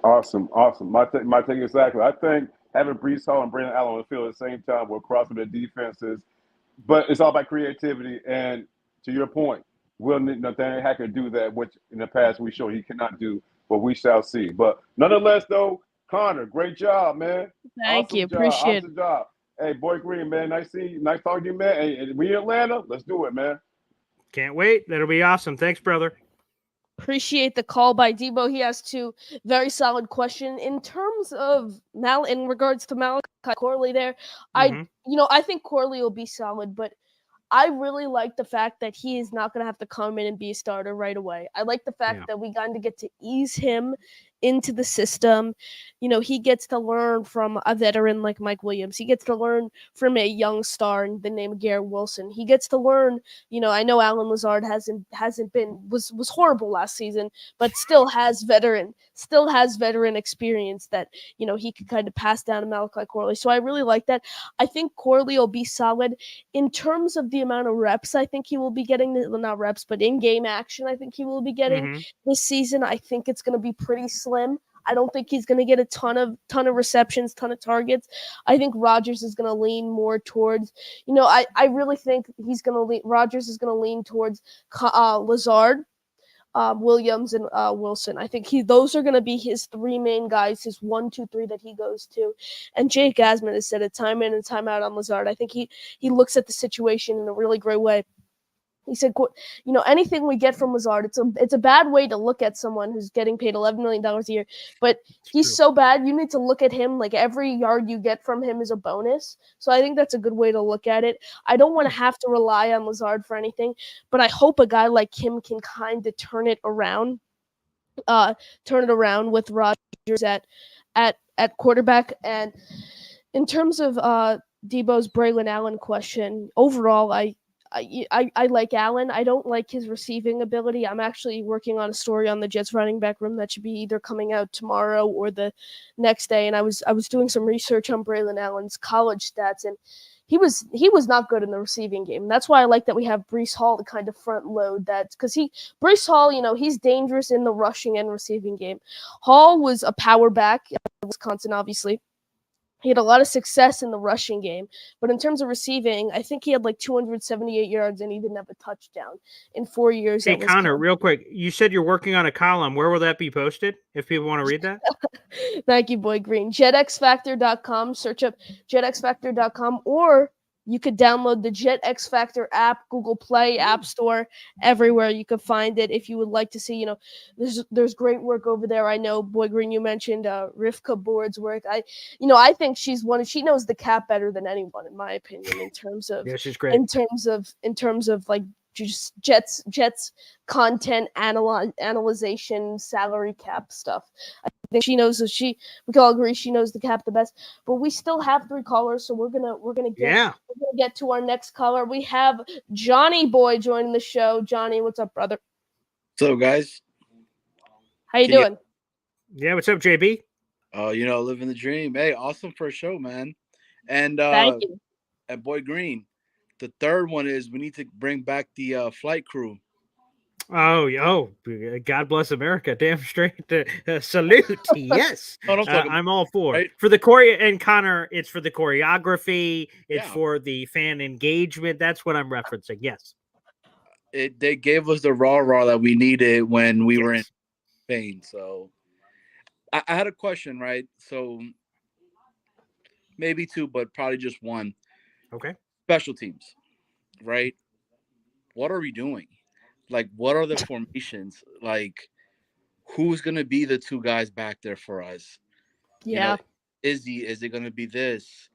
Awesome. My take exactly. I think having Brees Hall and Brandon Allen on the field at the same time will cross with their defenses, but it's all about creativity. And to your point, will Nathaniel Hackett do that, which in the past we showed he cannot do, but we shall see. But nonetheless, though, Connor, great job, man. Thank you. Appreciate it. Awesome job. Hey, Boy Green, man, nice talking to you, man. Hey, we in Atlanta, let's do it, man. Can't wait. That'll be awesome. Thanks, brother. Appreciate the call by Debo. He has 2 very solid questions in terms of in regards to Malachi Corley. There, I think Corley will be solid, but I really like the fact that he is not going to have to come in and be a starter right away. I like the fact that we got to get to ease him into the system. He gets to learn from a veteran like Mike Williams. He gets to learn from a young star in the name of Garrett Wilson. He gets to learn, I know Alan Lazard was horrible last season, but still has veteran experience that, he could kind of pass down to Malachi Corley. So I really like that. I think Corley will be solid in terms of the amount of reps. I think he will be getting, not reps, but in-game action. I think he will be getting this season. I think it's going to be pretty slim. I don't think he's going to get a ton of receptions, ton of targets. I think Rodgers is going to lean more towards, I really think Rodgers is going to lean towards Lazard, Williams, and Wilson. I think those are going to be his three main guys, his 1, 2, 3 that he goes to. And Jake Asman has said it time in and time out on Lazard. I think he looks at the situation in a really great way. He said, anything we get from Lazard, it's a bad way to look at someone who's getting paid $11 million a year, but he's so bad, you need to look at him like every yard you get from him is a bonus. So I think that's a good way to look at it. I don't want to have to rely on Lazard for anything, but I hope a guy like him can kind of turn it around with Rodgers at quarterback. And in terms of Debo's Braylon Allen question, overall, I like Allen. I don't like his receiving ability. I'm actually working on a story on the Jets running back room that should be either coming out tomorrow or the next day. And I was doing some research on Braylon Allen's college stats, and he was not good in the receiving game. That's why I like that we have Breece Hall to kind of front load that, because Breece Hall, he's dangerous in the rushing and receiving game. Hall was a power back at Wisconsin, obviously. He had a lot of success in the rushing game, but in terms of receiving, I think he had like 278 yards and he didn't have a touchdown in 4 years. Hey, Connor, real quick, you said you're working on a column. Where will that be posted if people want to read that? Thank you, Boy Green. JetXFactor.com. Search up JetXFactor.com, or you could download the Jet X Factor app, Google Play, App Store, everywhere you could find it. If you would like to see, there's great work over there. I know, Boy Green, you mentioned Rivka Board's work. I think she knows the cap better than anyone, in my opinion, in terms of yeah, she's great. In terms of like just Jets content analyzation, salary cap stuff. I think she knows. We can all agree she knows the cap the best. But we still have 3 callers, so we're gonna get to our next caller. We have Johnny Boy joining the show. Johnny, what's up, brother? What's up, guys? How you doing? Yeah, what's up, JB? Living the dream. Hey, awesome first show, man. And Thank you. At Boy Green, the third one is we need to bring back the flight crew. Oh, God bless America. Damn straight. Salute. Yes. I'm all for it. For the and Connor, it's for the choreography. It's for the fan engagement. That's what I'm referencing. Yes. They gave us the raw that we needed when we were in Spain. So I had a question, right? So maybe 2, but probably just 1. Okay. Special teams, right? What are we doing? Like, what are the formations? Like, who's going to be the 2 guys back there for us? Yeah. Is it going to be this?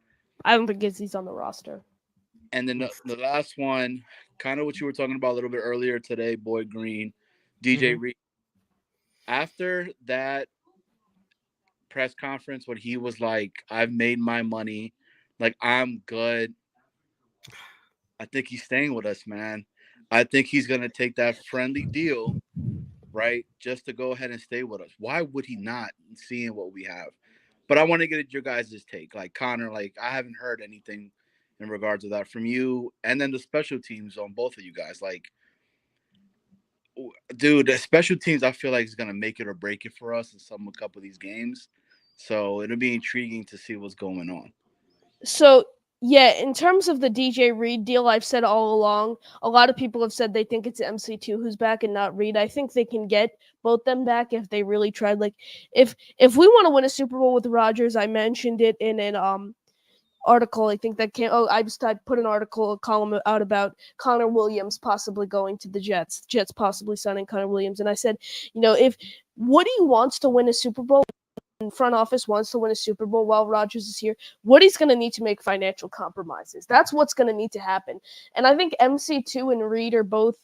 I don't think Izzy's on the roster. And then the last one, kind of what you were talking about a little bit earlier today, Boy Green, DJ Reed. After that press conference when he was like, I've made my money, like, I'm good, I think he's staying with us, man. I think he's going to take that friendly deal, right, just to go ahead and stay with us. Why would he not, seeing what we have? But I want to get your guys' take. Like, Connor, like, I haven't heard anything in regards to that from you. And then the special teams on both of you guys. Like, dude, the special teams, I feel like is going to make it or break it for us in a couple of these games. So it'll be intriguing to see what's going on. So, yeah, in terms of the DJ Reed deal, I've said all along, a lot of people have said they think it's MC2 who's back and not Reed. I think they can get both them back if they really tried. Like, if we want to win a Super Bowl with Rodgers, I mentioned it in an article. I think that came. I put a column out about Connor Williams possibly going to the Jets. Jets possibly signing Connor Williams, and I said, if Woody wants to win a Super Bowl, front office wants to win a Super Bowl while Rodgers is here, Woody's going to need to make financial compromises. That's what's going to need to happen. And I think MC2 and Reed are both,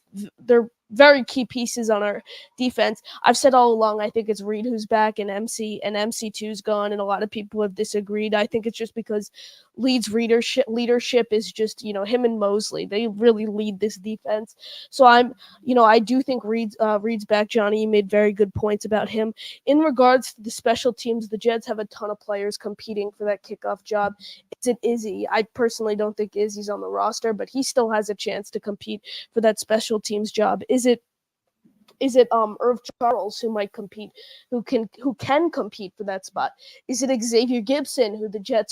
very key pieces on our defense. I've said all along, I think it's Reed who's back and MC2's gone, and a lot of people have disagreed. I think it's just because Leeds leadership is just, him and Mosley. They really lead this defense. So I do think Reed's back. Johnny, you made very good points about him. In regards to the special teams, the Jets have a ton of players competing for that kickoff job. Is it Izzy? I personally don't think Izzy's on the roster, but he still has a chance to compete for that special teams job. Is it Irv Charles who can compete for that spot? Is it Xavier Gibson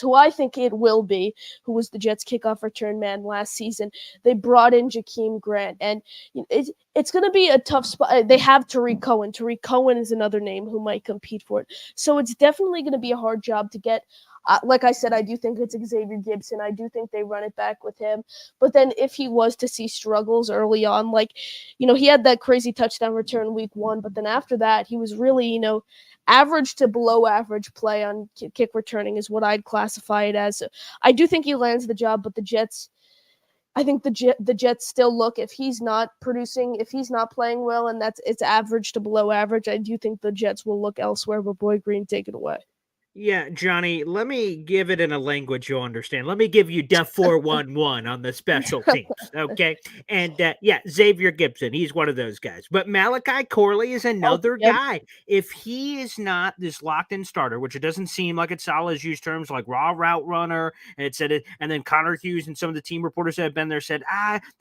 who I think it will be, who was the Jets kickoff return man last season? They brought in Jakeem Grant, and it's going to be a tough spot. They have Tariq Cohen. Tariq Cohen is another name who might compete for it. So it's definitely going to be a hard job to get. Like I said, I do think it's Xavier Gibson. I do think they run it back with him. But then if he was to see struggles early on, he had that crazy touchdown return week 1, but then after that, he was really, average to below average play on kick returning is what I'd classify it as. So I do think he lands the job, but I think the Jets still look, if he's not producing, if he's not playing well, and it's average to below average, I do think the Jets will look elsewhere, but Boy Green, take it away. Yeah, Johnny, let me give it in a language you'll understand. Let me give you the 411 on the special teams, okay? And Xavier Gibson, he's one of those guys. But Malachi Corley is another guy. If he is not this locked-in starter, which it doesn't seem like it's Salah's used terms like raw route runner, and then Connor Hughes and some of the team reporters that have been there said,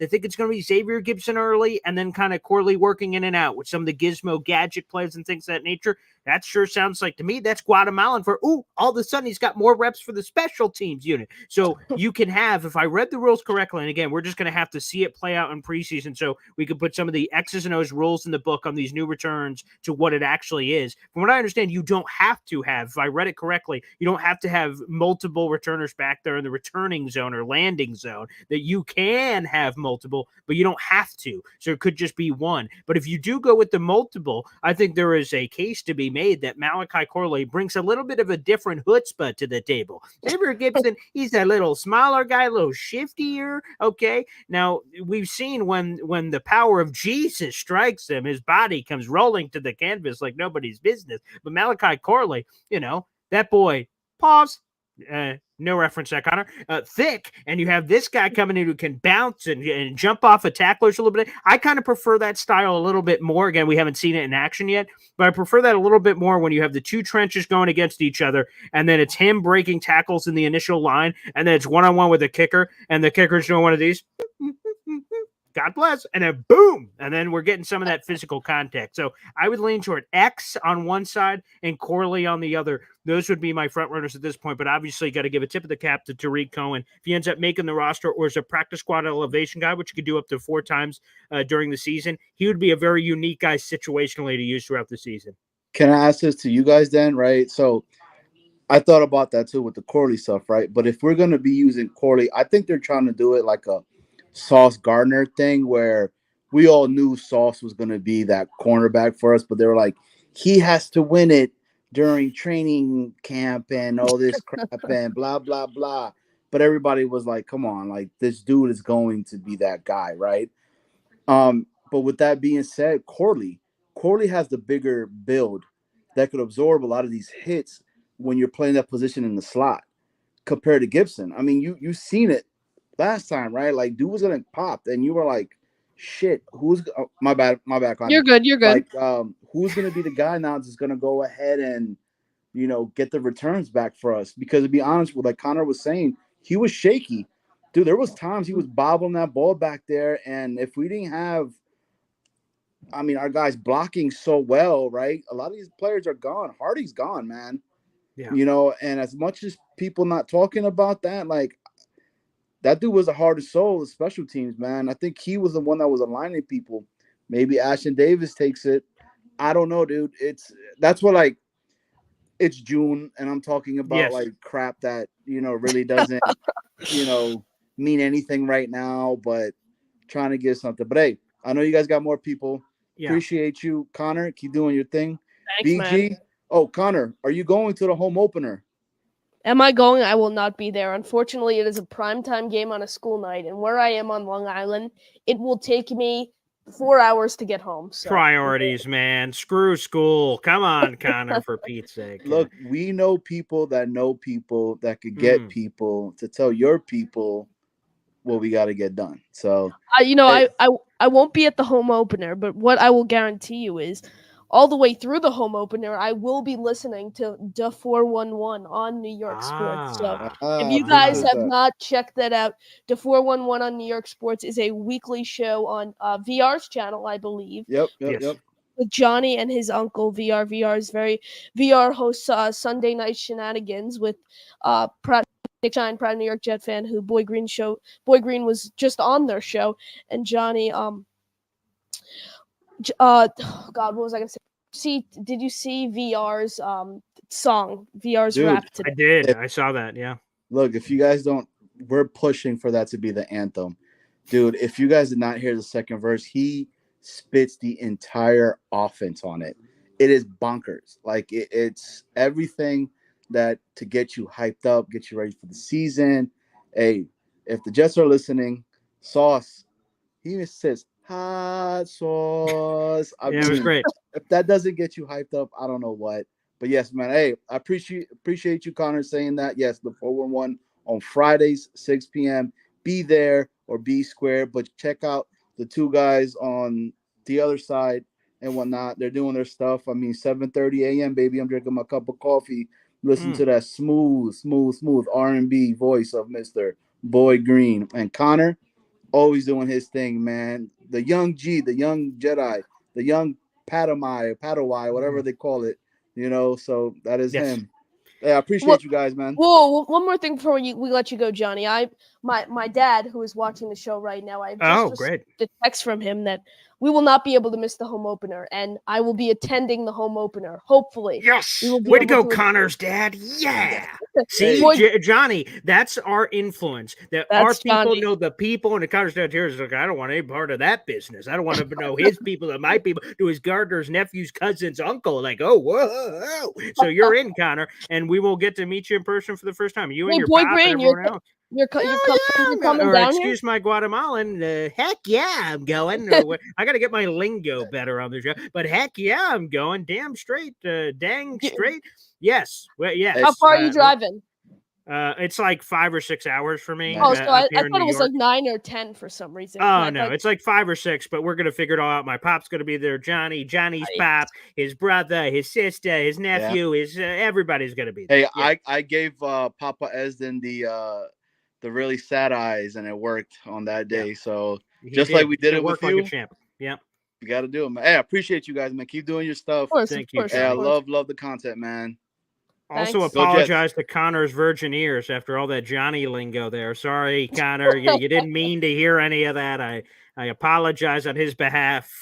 they think it's going to be Xavier Gibson early, and then kind of Corley working in and out with some of the gizmo gadget plays and things of that nature. That sure sounds like to me that's Guatemalan for, all of a sudden he's got more reps for the special teams unit. So you can have, if I read the rules correctly, and again, we're just going to have to see it play out in preseason so we can put some of the X's and O's rules in the book on these new returns to what it actually is. From what I understand, you don't have to have, if I read it correctly, you don't have to have multiple returners back there in the returning zone or landing zone, that you can have multiple, but you don't have to. So it could just be one. But if you do go with the multiple, I think there is a case to be made that Malachi Corley brings a little bit of a different chutzpah to the table. Xavier Gibson, he's a little smaller guy, a little shiftier. Okay. Now we've seen when the power of Jesus strikes him, his body comes rolling to the canvas like nobody's business. But Malachi Corley, that boy, pause. No reference to that, Connor. Thick, and you have this guy coming in who can bounce and jump off of tacklers a little bit. I kind of prefer that style a little bit more. Again, we haven't seen it in action yet, but I prefer that a little bit more when you have the two trenches going against each other, and then it's him breaking tackles in the initial line, and then it's one-on-one with the kicker, and the kicker's doing one of these. God bless, and then boom, and then we're getting some of that physical contact. So I would lean toward X on one side and Corley on the other. Those would be my front runners at this point, but obviously got to give a tip of the cap to Tariq Cohen. If he ends up making the roster or is a practice squad elevation guy, which you could do up to 4 times during the season, he would be a very unique guy situationally to use throughout the season. Can I ask this to you guys then, right? So I thought about that too with the Corley stuff, right? But if we're going to be using Corley, I think they're trying to do it like a Sauce Gardner thing where we all knew Sauce was going to be that cornerback for us, but they were like, he has to win it during training camp and all this crap and blah, blah, blah. But everybody was like, come on, like this dude is going to be that guy, right? But with that being said, Corley has the bigger build that could absorb a lot of these hits when you're playing that position in the slot compared to Gibson. I mean, you've seen it last time, right? Like, dude was gonna pop, and you were like, "Shit, who's my bad, Connor. You're good. Like, who's gonna be the guy now that's gonna go ahead and get the returns back for us?" Because to be honest, with like Connor was saying, he was shaky, dude. There was times he was bobbling that ball back there, and if we didn't have, I mean, our guys blocking so well, right? A lot of these players are gone. Hardy's gone, man. Yeah. And as much as people not talking about that, like, that dude was the heart and soul of special teams, man. I think he was the one that was aligning people. Maybe Ashton Davis takes it. I don't know, dude. That's what, like, it's June, and I'm talking about like crap that really doesn't mean anything right now, but trying to get something. But hey, I know you guys got more people. Yeah. Appreciate you, Connor. Keep doing your thing. Thanks, BG. Man. Oh, Connor, are you going to the home opener? Am I going? I will not be there. Unfortunately, it is a primetime game on a school night, and where I am on Long Island, it will take me 4 hours to get home. So Priorities, man. Screw school. Come on, Connor, for Pete's sake. Look, we know people that could get people to tell your people what we got to get done. So, I won't be at the home opener, but what I will guarantee you is, all the way through the home opener, I will be listening to the 411 on New York Sports. So if you guys have not checked that out, the 411 on New York Sports is a weekly show on VR's channel, I believe. Yep. With Johnny and his uncle VR. VR hosts Sunday night shenanigans with Nick Shine, proud New York Jet fan, who Boy Green was just on their show, and Johnny God, what was I gonna say? Did you see VR's song, VR's Dude, rap today? I did. I saw that. Yeah. Look, if you guys don't, we're pushing for that to be the anthem, dude. If you guys did not hear the second verse, he spits the entire offense on it. It is bonkers. Like it's everything that to get you hyped up, get you ready for the season. Hey, if the Jets are listening, Sauce, he even says hot sauce. It was great. If that doesn't get you hyped up, I don't know what. But yes, man. Hey, I appreciate you, Connor, saying that. Yes, the 411 on Fridays, 6 p.m. Be there or be square. But check out the two guys on the other side and whatnot. They're doing their stuff. I mean, 7:30 a.m., baby. I'm drinking my cup of coffee. Listen to that smooth R&B voice of Mr. Boy Green. And Connor, always doing his thing, man. The young G, the young Jedi, the young Padawai, whatever they call it, so that is him. Yeah, I appreciate you guys, man. Whoa, one more thing before we let you go, Johnny. My dad, who is watching the show right now, I just received a text from him that we will not be able to miss the home opener, and I will be attending the home opener. Hopefully, yes. Way to go, Connor's dad. Yeah. See, Johnny, that's our influence. Our people know the people, and the Connor's dad here is like, I don't want any part of that business. I don't want to know his people and my people, to his gardener's nephew's cousin's uncle. Like, oh, whoa. So you're in, Connor, and we will get to meet you in person for the first time. You and your Boy pop Green, and everyone else. You're coming or down excuse here? my Guatemalan. Heck yeah, I'm going. I got to get my lingo better on the show. But heck yeah, I'm going. Damn straight. Dang straight. Yes. Well, yes. How far are you driving? It's like 5 or 6 hours for me. Oh, so I thought it was like 9 or 10 for some reason. Oh, no, it's like 5 or 6, but we're going to figure it all out. My pop's going to be there. Johnny's pop, his brother, his sister, his nephew, everybody's going to be there. Hey, I gave Papa Esden the really sad eyes, and it worked on that day. Yeah. So just like we did it with you. Yeah. You got to do it, man. Hey, I appreciate you guys, man. Keep doing your stuff. Thank you. Hey, I love the content, man. Also apologize to Connor's virgin ears after all that Johnny lingo there. Sorry, Connor. You didn't mean to hear any of that. I apologize on his behalf.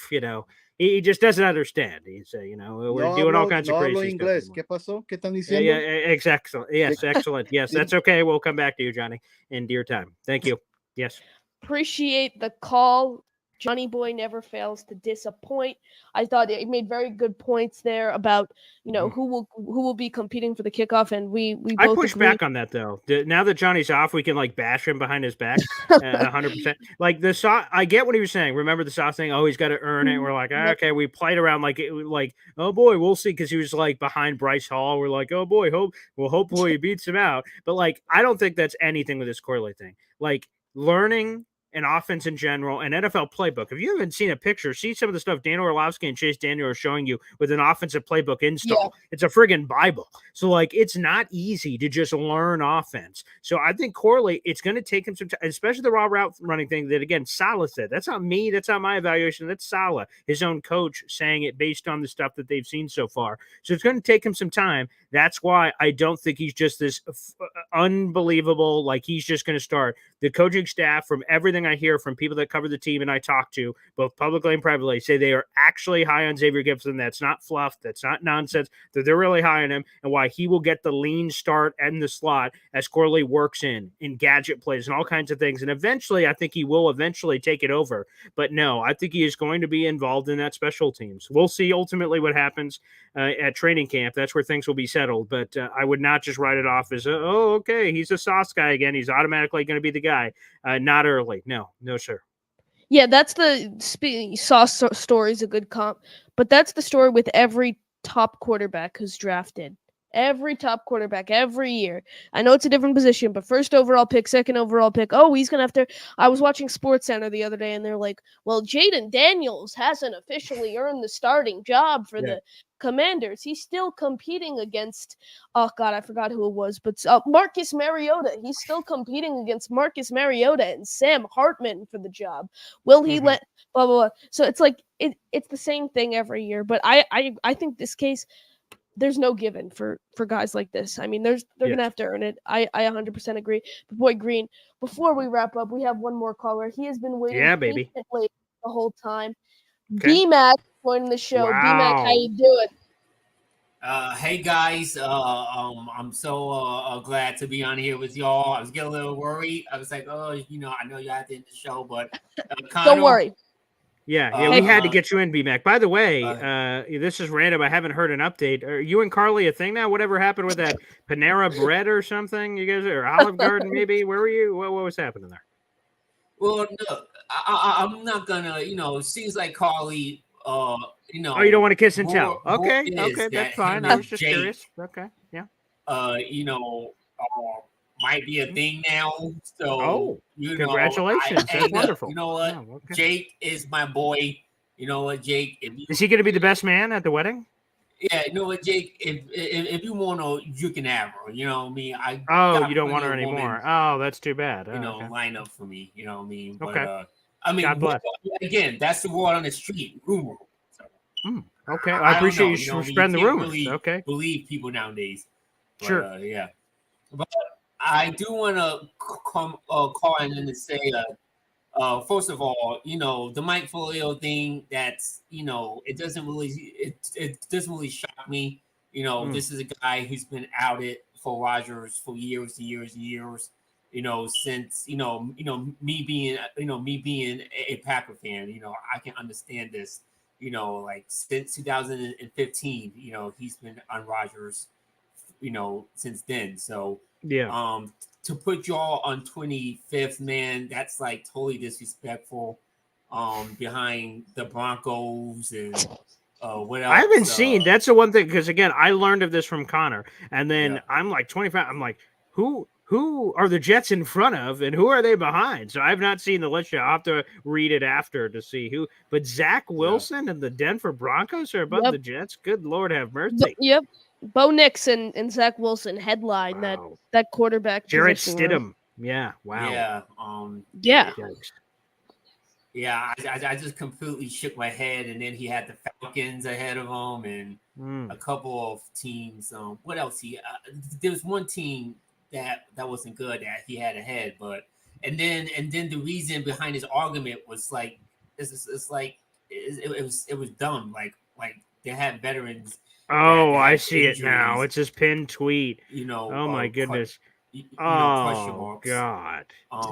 He just doesn't understand. He's, we're doing all kinds of crazy stuff. ¿Qué pasó? ¿Qué están diciendo? Yeah, exactly. Yes, excellent. Yes, that's okay. We'll come back to you, Johnny, in dear time. Thank you. Yes. Appreciate the call. Johnny Boy never fails to disappoint. I thought he made very good points there about who will be competing for the kickoff, and we both I push back on that though. Now that Johnny's off, we can bash him behind his back 100%. Like I get what he was saying. Remember the soft thing? Oh, he's got to earn it. We're like, okay, we played around oh boy, we'll see, because he was behind Bryce Hall. We're like, oh boy, hopefully he beats him out. But I don't think that's anything with this Corley thing. Learning and offense in general, and NFL playbook. If you haven't seen a picture, see some of the stuff Dan Orlovsky and Chase Daniel are showing you with an offensive playbook install. Yeah. It's a friggin' Bible. So, it's not easy to just learn offense. So, I think Corley, it's going to take him some time, especially the raw route running thing that, again, Saleh said. That's not me. That's not my evaluation. That's Saleh, his own coach, saying it based on the stuff that they've seen so far. So, it's going to take him some time. That's why I don't think he's just this unbelievable, he's just going to start. The coaching staff, from everything I hear from people that cover the team and I talk to, both publicly and privately, say they are actually high on Xavier Gibson. That's not fluff. That's not nonsense. That they're really high on him, and why he will get the lean start and the slot as Corley works in gadget plays and all kinds of things. And eventually, I think he will take it over. But no, I think he is going to be involved in that special teams. We'll see ultimately what happens at training camp. That's where things will be settled. But I would not just write it off as, okay, he's a sauce guy again. He's automatically going to be the guy. Not early. No, sir. Yeah, that's the Sauce story is a good comp, but that's the story with every top quarterback who's drafted. Every top quarterback every year. I know it's a different position, but first overall pick, second overall pick. Oh, he's gonna have to. I was watching Sports Center the other day, and they're like, "Well, Jaden Daniels hasn't officially earned the starting job for the Commanders. He's still competing against. Oh God, I forgot who it was, but Marcus Mariota. He's still competing against Marcus Mariota and Sam Hartman for the job. Will he let blah blah blah? So it's like it's the same thing every year. But I think this case there's no given for guys like this. I mean, they're gonna have to earn it. I 100% agree. But boy, Green. Before we wrap up, we have one more caller. He has been waiting baby. patiently the whole time. Okay. B-Mac joining the show. Wow. B-Mac, how you doing? Hey guys, I'm so glad to be on here with y'all. I was getting a little worried. I was like, oh, I know you had to end the show, but Connor, Don't worry. Yeah, we had to get you in, B-Mac. By the way, this is random. I haven't heard an update. Are you and Carly a thing now? Whatever happened with that Panera Bread or something? You guys or Olive Garden maybe? Where were you? What was happening there? Well, no, I'm not gonna. It seems like Carly. Oh, you don't want to kiss and tell? Okay, that's fine. I was just curious. Okay, yeah. Might be a thing now. So, congratulations. That's wonderful. You know what? Oh, okay. Jake is my boy. You know what, Jake? Is he going to be the best man at the wedding? Yeah, you know what, Jake? If you want her, you can have her. You know what I mean? You don't want her anymore. Oh, that's too bad. Line up for me. You know what I mean? But, okay. God bless. Again, that's the word on the street. Rumor. So, okay, I appreciate you spreading the rumors. Really okay, believe people nowadays. But, sure. Yeah. But I do want to call in and say, first of all, the Mike Folio thing. That's it doesn't really shock me. This is a guy who's been outed for Rodgers for years and years and years. Since me being a Packer fan, I can understand this. Like since 2015, he's been on Rodgers, since then. So yeah. To put y'all on 25th, man, that's like totally disrespectful. Behind the Broncos and what else? I haven't seen. That's the one thing because again, I learned of this from Connor, and then I'm like 25. I'm like, who are the Jets in front of, and who are they behind? So I've not seen the list yet. I'll have to read it after to see who. But Zach Wilson and the Denver Broncos are above the Jets. Good Lord, have mercy. Yep. Bo Nix and Zach Wilson headline that quarterback. Jarrett Stidham. Yeah. Wow. Yeah. Yeah. Yeah. I just completely shook my head, and then he had the Falcons ahead of him, and a couple of teams. What else? There was one team that wasn't good that he had ahead, but and then the reason behind his argument was like it was dumb. Like they had veterans. Oh, I see it now. It's his pinned tweet. Oh my goodness. Oh God.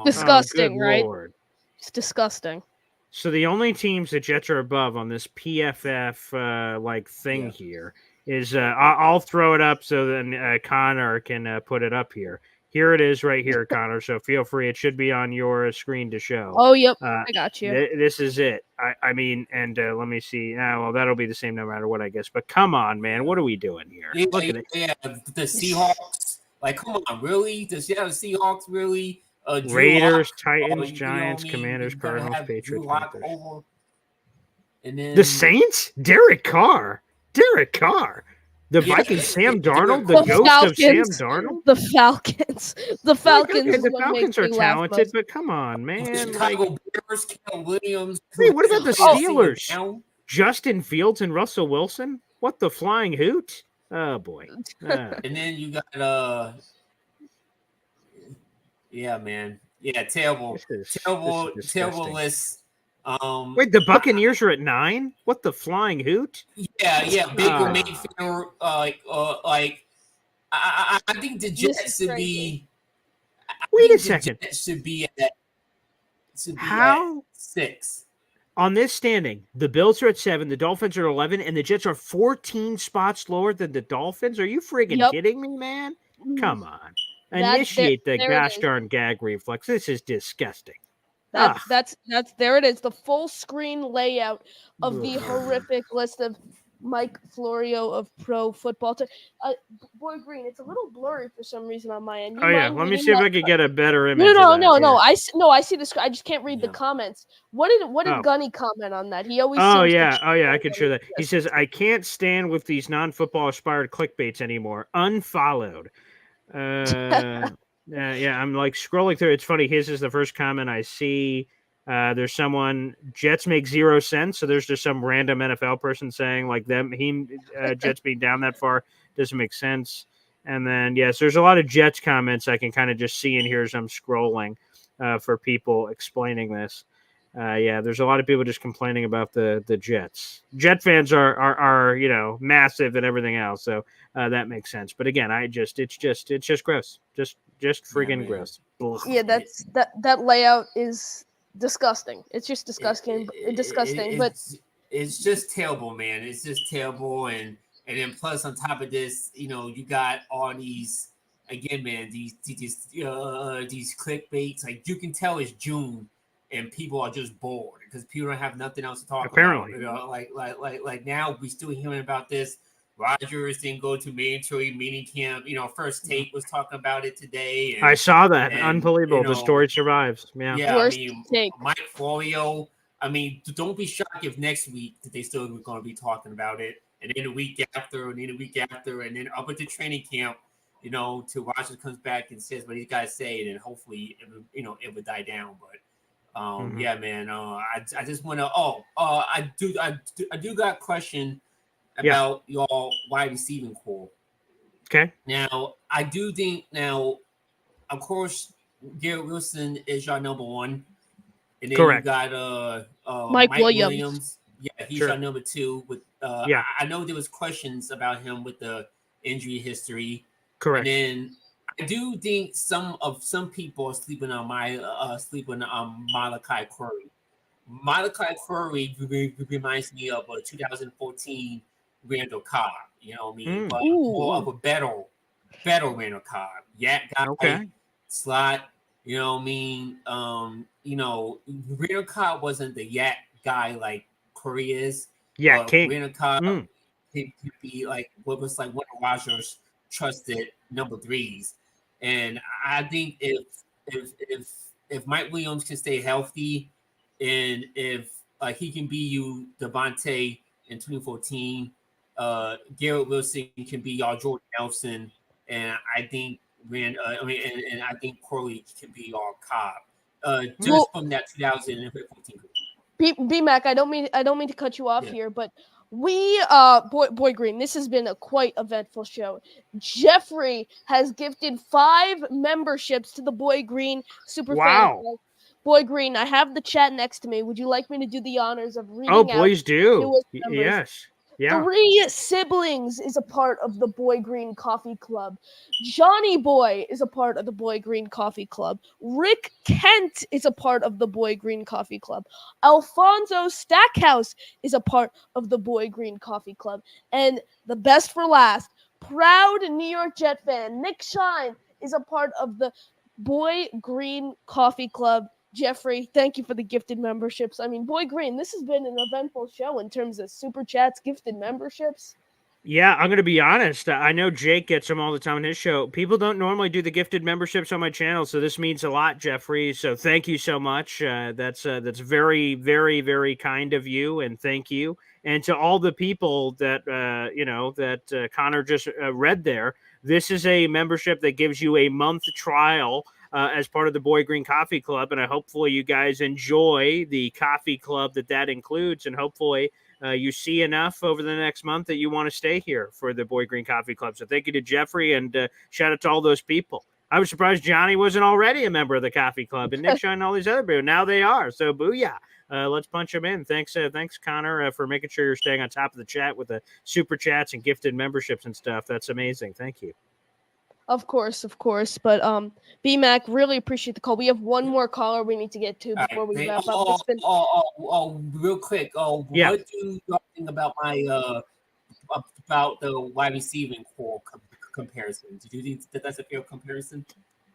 Disgusting, right? Lord. It's disgusting. So the only teams that Jets are above on this PFF thing here is I'll throw it up so then Connor can put it up here. Here it is right here, Connor. So feel free. It should be on your screen to show. Oh, yep. I got you. This is it. I mean, and let me see. Well, that'll be the same no matter what, I guess. But come on, man. What are we doing here? Look at it. Yeah, the Seahawks. Like, come on, really? The Seahawks really? Raiders, Titans, Giants, Commanders, Cardinals, Patriots, Panthers. And then the Saints? Derek Carr. The Vikings, Sam Darnold, the ghost Falcons, of Sam Darnold? The Falcons. The Falcons are talented, but come on, man. The Chicago Bears, Caleb Williams. Wait, what about the Steelers? Justin Fields and Russell Wilson? What the flying hoot? Oh, boy. And then you got, yeah, man. Yeah, terrible list. Wait, the Buccaneers are at 9? What the flying hoot? Yeah. Baker Mayfield. I think the Jets should be. Wait a second. Jets should be at 6. On this standing, the Bills are at 7, the Dolphins are at 11, and the Jets are 14 spots lower than the Dolphins. Are you friggin' kidding me, man? Come on. Initiate the gosh darn gag reflex. This is disgusting. That's there it is, the full screen layout of the horrific list of Mike Florio of Pro Football. Boy Green, it's a little blurry for some reason on my end. You mind Let me reading see if that? I could get a better image. No. I see this. I just can't read the Yeah. comments. What did Gunny comment on that? He always Oh seems to yeah, I could share that. He says, "I can't stand with these non-football inspired clickbaits anymore. Unfollowed." Yeah, I'm like scrolling through. It's funny. His is the first comment I see. There's someone Jets make 0 sense. So there's just some random NFL person saying like Jets being down that far doesn't make sense. And then yes, there's a lot of Jets comments I can kind of just see in here as I'm scrolling for people explaining this. Yeah, there's a lot of people just complaining about the Jets. Jet fans are massive and everything else, so that makes sense. But again, it's just gross, just friggin' gross. Ugh. Yeah, that layout is disgusting. It's just disgusting. It's just terrible, man. It's just terrible, and then plus on top of this, you got all these again, man. These clickbaits. Like you can tell it's June, and people are just bored because people don't have nothing else to talk Apparently. about. Like now we still hearing about this. Rodgers didn't go to mandatory meeting camp. First Take was talking about it today. And, I saw that. and, Unbelievable. The story survives. Yeah. Worst take. Mike Florio. Don't be shocked if next week that they still are going to be talking about it, and then the week after, and then the week after, and then up at the training camp, till Rodgers comes back and says what he's got to say, and then hopefully, it would die down. But yeah, man. I just want to. I do got a question about y'all wide receiving core. Okay. Now, I do think of course, Garrett Wilson is your number one. And then Correct. You got Mike Williams. Yeah, he's your number 2. With I know there was questions about him with the injury history. Correct. And then I do think some people are sleeping on Malachi Curry. Malachi Curry reminds me of a 2014 Randall Cobb. You know what I mean? But more of a better Randall Cobb. Yeah, guy, okay. Slot. You know what I mean? Randall Cobb wasn't the yak guy like Curry is. Yeah, King. Randall Cobb could be like what was like one of Rodgers' trusted number 3s. And I think if Mike Williams can stay healthy, and if he can be you Devontae in 2014, Garrett Wilson can be y'all Jordan Nelson, and I think and I think Corley can be all Cobb. From that 2014. B-Mac, I don't mean to cut you off here, but we Boy Green, this has been a quite eventful show. Jeffrey has gifted 5 memberships to the Boy Green Superfan. Wow. Boy Green, I have the chat next to me. Would you like me to do the honors of reading out? Oh, please do. Yes. Yeah. 3 siblings is a part of the Boy Green Coffee Club. Johnny Boy is a part of the Boy Green Coffee Club. Rick Kent is a part of the Boy Green Coffee Club. Alfonso Stackhouse is a part of the Boy Green Coffee Club. And the best for last, proud New York Jet fan Nick Shine is a part of the Boy Green Coffee Club. Jeffrey, thank you for the gifted memberships. I mean, Boy Green, this has been an eventful show in terms of super chats, gifted memberships. Yeah, I'm going to be honest. I know Jake gets them all the time on his show. People don't normally do the gifted memberships on my channel, so this means a lot, Jeffrey. So thank you so much. That's very, very, very kind of you, and thank you. And to all the people that Connor just read there, this is a membership that gives you a month trial as part of the Boy Green Coffee Club, and hopefully you guys enjoy the coffee club that includes, and hopefully you see enough over the next month that you want to stay here for the Boy Green Coffee Club. So thank you to Jeffrey, and shout out to all those people. I was surprised Johnny wasn't already a member of the coffee club, and Nick Shine and all these other people. Now they are. So booyah. Let's punch them in. Thanks, Connor, for making sure you're staying on top of the chat with the super chats and gifted memberships and stuff. That's amazing. Thank you. Of course. But B-Mac, really appreciate the call. We have one more caller we need to get to before we wrap up. Real quick. What do you think about my about the wide receiving core comparison? Did you think that's a fair comparison?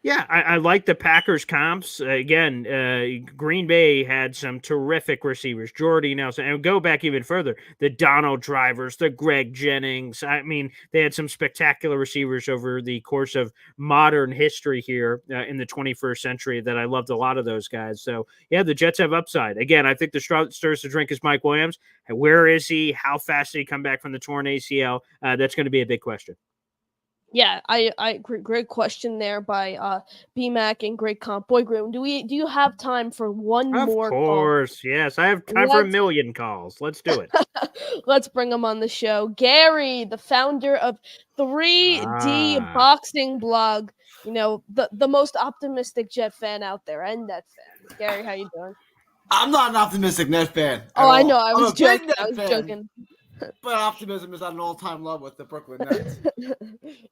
Yeah, I like the Packers comps. Again, Green Bay had some terrific receivers, Jordy Nelson, and go back even further, the Donald Drivers, the Greg Jennings. I mean, they had some spectacular receivers over the course of modern history here in the 21st century that I loved a lot of those guys. So, yeah, the Jets have upside. Again, I think the straw that stirs the drink is Mike Williams. Where is he? How fast did he come back from the torn ACL? That's going to be a big question. Yeah, I agree. Great question there by BMAC and great comp. Boy Groom, do you have time for one Of more call? course, yes. I have time for a million calls. Let's do it. Let's bring him on the show. Gary, the founder of 3D Boxing Blog. You know, the most optimistic Jet fan out there and Net fan. Gary, how you doing? I'm not an optimistic Net fan. Oh, I know. I'm a big Net fan, joking. But optimism is at an all-time low with the Brooklyn Nets.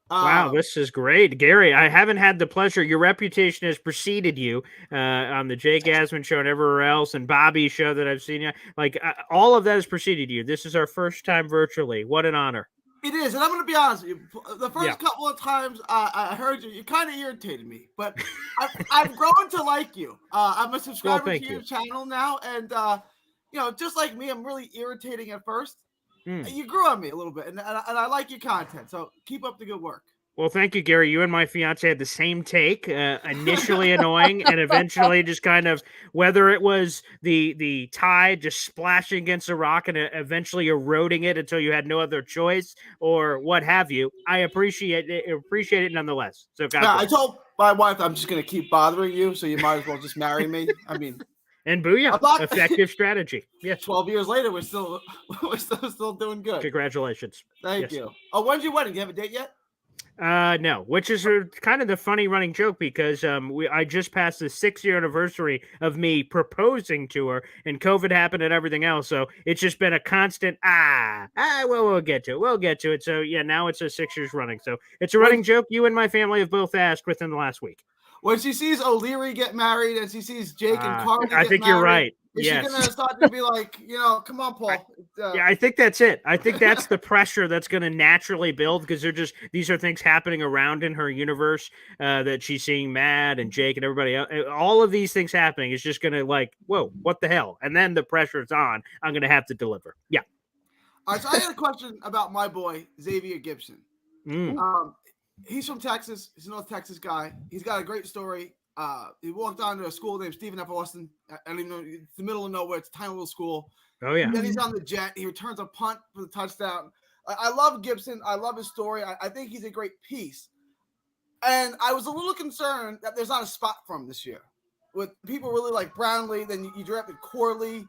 Wow, this is great. Gary, I haven't had the pleasure. Your reputation has preceded you on the Jay Gasman show and everywhere else, and Bobby's show that I've seen you. Like, all of that has preceded you. This is our first time virtually. What an honor. It is, and I'm going to be honest with you. The first couple of times I heard you, you kind of irritated me, but I've grown to like you. I'm a subscriber to your channel now, and just like me, I'm really irritating at first. You grew on me a little bit, and I like your content, so keep up the good work. Well, thank you, Gary. You and my fiance had the same take, initially annoying, and eventually just kind of, whether it was the tide just splashing against a rock and eventually eroding it until you had no other choice, or what have you. I appreciate it nonetheless. So, I told my wife I'm just going to keep bothering you, so you might as well just marry me. I mean. And booyah, effective strategy. Yes. 12 years later, we're still doing good. Congratulations. Thank you. Oh, when's your wedding? Do you have a date yet? No, which is kind of the funny running joke because I just passed the 6-year anniversary of me proposing to her, and COVID happened and everything else. So it's just been a constant we'll get to it. So yeah, now it's 6 years running. So it's a running joke. You and my family have both asked within the last week. When she sees O'Leary get married and she sees Jake and Carly get married, I think you're right. Is she going to start to be like, come on, Paul? Yeah, I think that's it. I think that's the pressure that's going to naturally build because these are things happening around in her universe that she's seeing Matt and Jake and everybody else. All of these things happening is just going to like, whoa, what the hell? And then the pressure's on. I'm going to have to deliver. Yeah. All right, so I had a question about my boy, Xavier Gibson. He's from Texas. He's a North Texas guy. He's got a great story. He walked on to a school named Stephen F. Austin. I don't even know. It's the middle of nowhere. It's a tiny little school. Oh, yeah. Then he's on the jet. He returns a punt for the touchdown. I love Gibson. I love his story. I think he's a great piece. And I was a little concerned that there's not a spot for him this year. With people really like Brownlee, then you drafted Corley.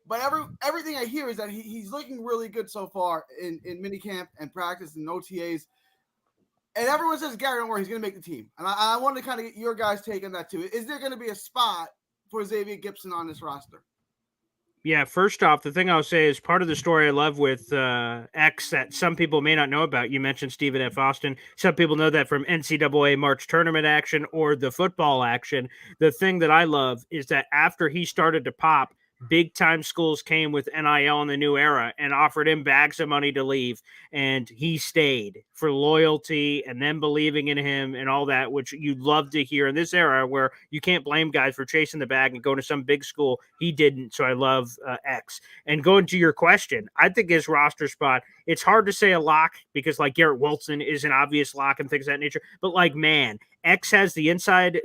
But everything I hear is that he's looking really good so far in minicamp and practice and OTAs. And everyone says, Gary, don't worry, he's going to make the team. And I wanted to kind of get your guys' take on that, too. Is there going to be a spot for Xavier Gibson on this roster? Yeah, first off, the thing I'll say is part of the story I love with X that some people may not know about. You mentioned Stephen F. Austin. Some people know that from NCAA March tournament action or the football action. The thing that I love is that after he started to pop, big-time schools came with NIL in the new era and offered him bags of money to leave, and he stayed for loyalty and then believing in him and all that, which you'd love to hear in this era where you can't blame guys for chasing the bag and going to some big school. He didn't, so I love X. And going to your question, I think his roster spot, it's hard to say a lock because, like, Garrett Wilson is an obvious lock and things of that nature, but, like, man, X has the inside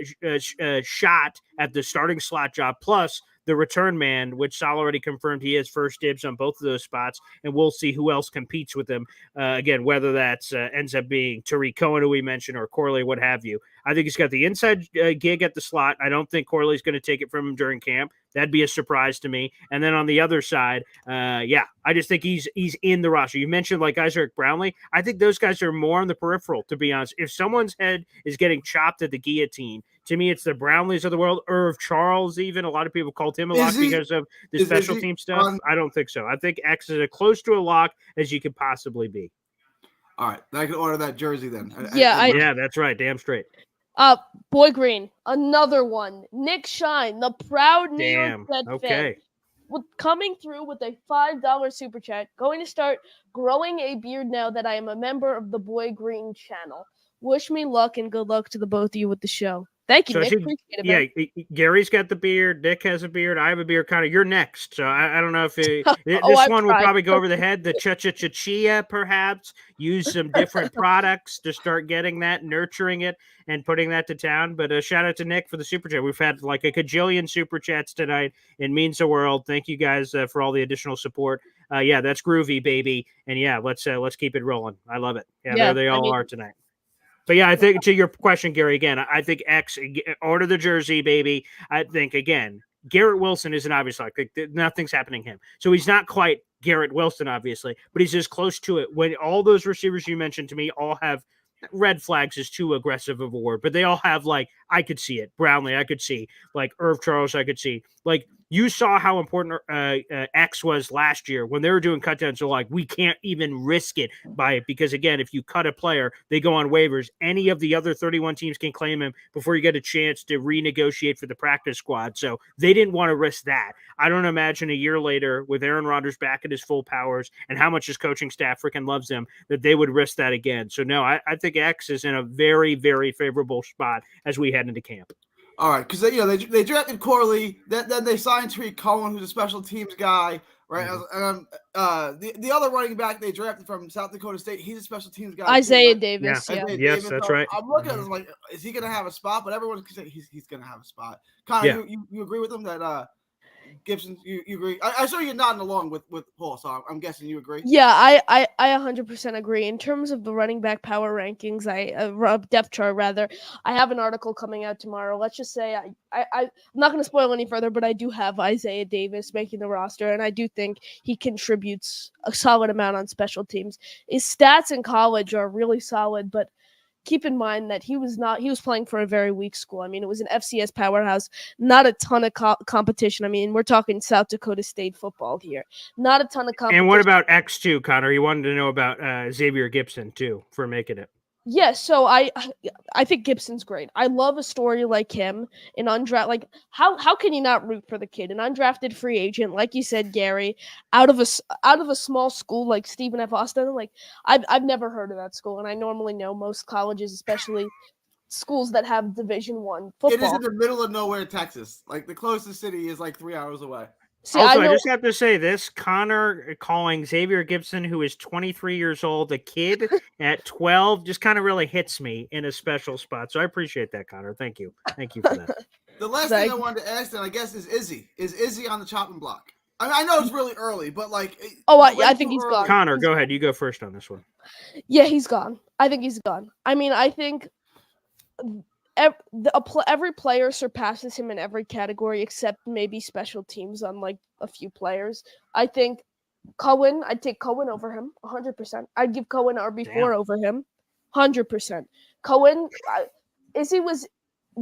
shot at the starting slot job, plus the return man, which Sal already confirmed he has first dibs on both of those spots, and we'll see who else competes with him. Again, whether that ends up being Tariq Cohen, who we mentioned, or Corley, what have you. I think he's got the inside gig at the slot. I don't think Corley's going to take it from him during camp. That'd be a surprise to me. And then on the other side, I just think he's in the roster. You mentioned like Isaac Brownlee. I think those guys are more on the peripheral, to be honest. If someone's head is getting chopped at the guillotine, to me, it's the Brownlees of the world. Irv Charles, even. A lot of people called him a lock because of the special team stuff. I don't think so. I think X is as close to a lock as you could possibly be. All right. I can order that jersey then. Yeah, that's right. Damn straight. Boy Green, another one. Nick Shine, the proud New York Jet fan, coming through with a $5 super chat. Going to start growing a beard now that I am a member of the Boy Green channel. Wish me luck and good luck to the both of you with the show. Thank you, So I Nick. see, Appreciate it, man. Gary's got the beard. Nick has a beard. I have a beard. Connor, you're next. So I don't know if Oh, this I've one will tried. probably go over the head. The chia perhaps use some different products to start getting that, nurturing it, and putting that to town. But shout out to Nick for the super chat. We've had like a cajillion super chats tonight. It means the world. Thank you guys for all the additional support. Yeah, that's groovy, baby. And yeah, let's keep it rolling. I love it. Yeah, there they all are tonight. But yeah, I think to your question, Gary, again, I think X order the jersey, baby. I think again, Garrett Wilson is an obvious like nothing's happening to him. So he's not quite Garrett Wilson, obviously, but he's as close to it. When all those receivers you mentioned to me all have red flags is too aggressive of a word, but they all have like I could see it. Brownlee, I could see. Like Irv Charles, I could see. Like you saw how important X was last year when they were doing cutdowns. So like we can't even risk it by it because again, if you cut a player, they go on waivers. Any of the other 31 teams can claim him before you get a chance to renegotiate for the practice squad. So they didn't want to risk that. I don't imagine a year later with Aaron Rodgers back at his full powers and how much his coaching staff freaking loves him that they would risk that again. So no, I think X is in a very, very favorable spot as we head into camp. All right, because they drafted Corley, then they signed Tariq Cohen, who's a special teams guy, right? Mm-hmm. The other running back they drafted from South Dakota State, he's a special teams guy. Isaiah too, right? Davis. Yeah. Yeah. Yes, that's right. I'm looking at this like, is he going to have a spot? But everyone's saying he's going to have a spot. Connor, you agree with him that Gibson, you agree? I saw you nodding along with Paul, so I'm guessing you agree. Yeah, I 100% agree. In terms of the running back power rankings, depth chart rather, I have an article coming out tomorrow. Let's just say I'm not going to spoil any further, but I do have Isaiah Davis making the roster, and I do think he contributes a solid amount on special teams. His stats in college are really solid, but keep in mind that he was playing for a very weak school. I mean, it was an FCS powerhouse, not a ton of competition. I mean, we're talking South Dakota State football here. Not a ton of competition. And what about X2, Connor? You wanted to know about Xavier Gibson, too, for making it. Yeah, so I think Gibson's great. I love a story like him, an undrafted. Like how can you not root for the kid? An undrafted free agent, like you said, Gary, out of a small school like Stephen F. Austin. Like I've never heard of that school, and I normally know most colleges, especially schools that have Division I football. It is in the middle of nowhere, Texas. Like the closest city is like 3 hours away. See, also, I just have to say this. Connor calling Xavier Gibson, who is 23 years old, a kid at 12, just kind of really hits me in a special spot. So I appreciate that, Connor. Thank you. Thank you for that. The last thing I wanted to ask then, I guess, is Izzy. Is Izzy on the chopping block? I know it's really early, but like... I think he's gone. Connor, go ahead. You go first on this one. Yeah, he's gone. I think he's gone. I mean, I think... Every player surpasses him in every category except maybe special teams on like a few players. I think I'd take Cohen over him 100%. I'd give Cohen RB4 over him 100%. Cohen, Izzy was,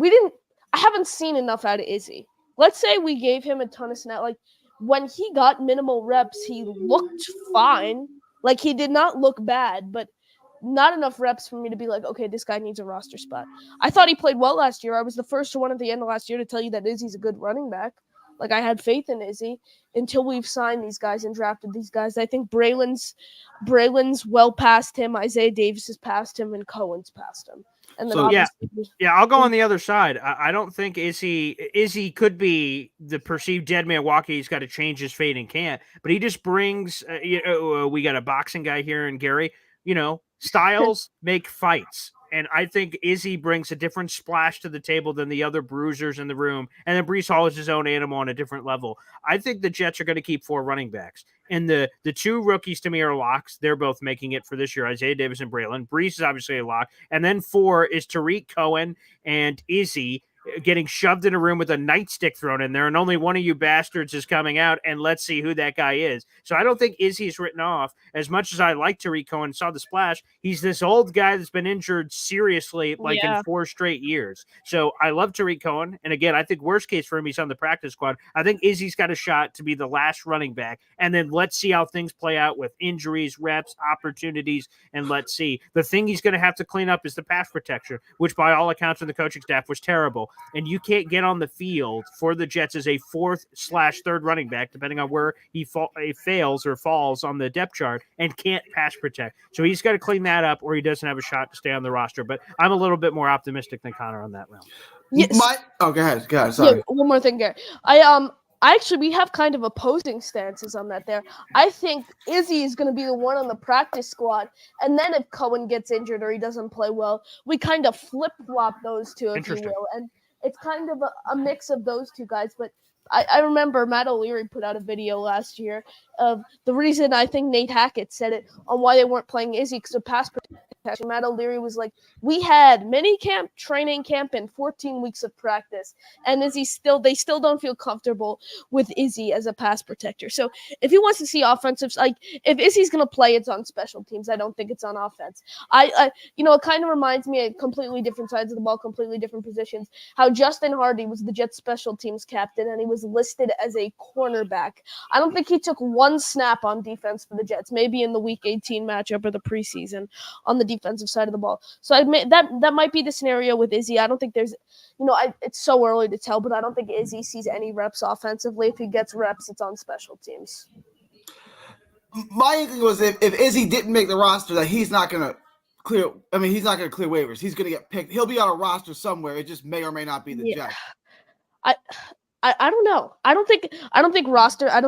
I haven't seen enough out of Izzy. Let's say we gave him a ton of snaps. Like when he got minimal reps, he looked fine. Like he did not look bad, but not enough reps for me to be like, okay, this guy needs a roster spot. I thought he played well last year. I was the first one at the end of last year to tell you that Izzy's a good running back. Like I had faith in Izzy until we've signed these guys and drafted these guys. I think Braylon's well past him. Isaiah Davis is past him, and Cohen's past him. And then I'll go on the other side. I don't think Izzy could be the perceived dead man walking. He's got to change his fate and can't. But he just brings. We got a boxing guy here, and Gary. Styles make fights. And I think Izzy brings a different splash to the table than the other bruisers in the room. And then Breece Hall is his own animal on a different level. I think the Jets are going to keep 4 running backs. And the 2 rookies to me are locks. They're both making it for this year, Isaiah Davis and Braylon. Breece is obviously a lock. And then 4 is Tariq Cohen and Izzy getting shoved in a room with a nightstick thrown in there, and only one of you bastards is coming out, and let's see who that guy is. So I don't think Izzy's written off. As much as I like Tariq Cohen, saw the splash, he's this old guy that's been injured seriously in 4 straight years. So I love Tariq Cohen, and again, I think worst case for him, he's on the practice squad. I think Izzy's got a shot to be the last running back, and then let's see how things play out with injuries, reps, opportunities, and let's see. The thing he's going to have to clean up is the pass protection, which by all accounts in the coaching staff was terrible. and you can't get on the field for the Jets as a 4th/3rd running back, depending on where he fails or falls on the depth chart, and can't pass protect. So he's got to clean that up, or he doesn't have a shot to stay on the roster. But I'm a little bit more optimistic than Connor on that realm. Yes. Go ahead. Sorry. Yeah, one more thing, Gary. We have kind of opposing stances on that there. I think Izzy is going to be the one on the practice squad, and then if Cohen gets injured or he doesn't play well, we kind of flip-flop those two, if you will. And it's kind of a mix of those two guys. But I remember Matt O'Leary put out a video last year of the reason I think Nate Hackett said it on why they weren't playing Izzy because of pass protection. Matt O'Leary was like, we had mini camp, training camp, and 14 weeks of practice, and they still don't feel comfortable with Izzy as a pass protector. So if he wants to see offensive, like if Izzy's gonna play, it's on special teams. I don't think it's on offense. It kind of reminds me of completely different sides of the ball, completely different positions. How Justin Hardy was the Jets special teams captain, and he was listed as a cornerback. I don't think he took one snap on defense for the Jets. Maybe in the Week 18 matchup or the preseason on the defensive side of the ball. So I admit that might be the scenario with Izzy. I don't think there's, it's so early to tell, but I don't think Izzy sees any reps offensively. If he gets reps, it's on special teams. My thing was if Izzy didn't make the roster, that he's not going to clear. I mean, he's not going to clear waivers. He's going to get picked. He'll be on a roster somewhere. It just may or may not be the Jets. I don't know. I don't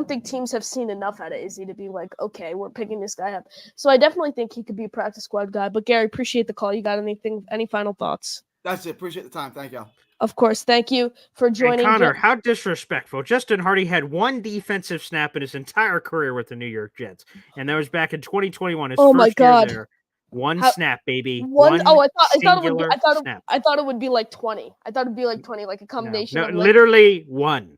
think teams have seen enough out of Izzy to be like, okay, we're picking this guy up. So I definitely think he could be a practice squad guy. But Gary, appreciate the call. You got any final thoughts? That's it. Appreciate the time. Thank you. Of course. Thank you for joining. Hey, Connor, how disrespectful. Justin Hardy had one defensive snap in his entire career with the New York Jets. And that was back in 2021. His first year there. One snap, baby. I thought it would be like 20. I thought it'd be like 20, like a combination of literally one.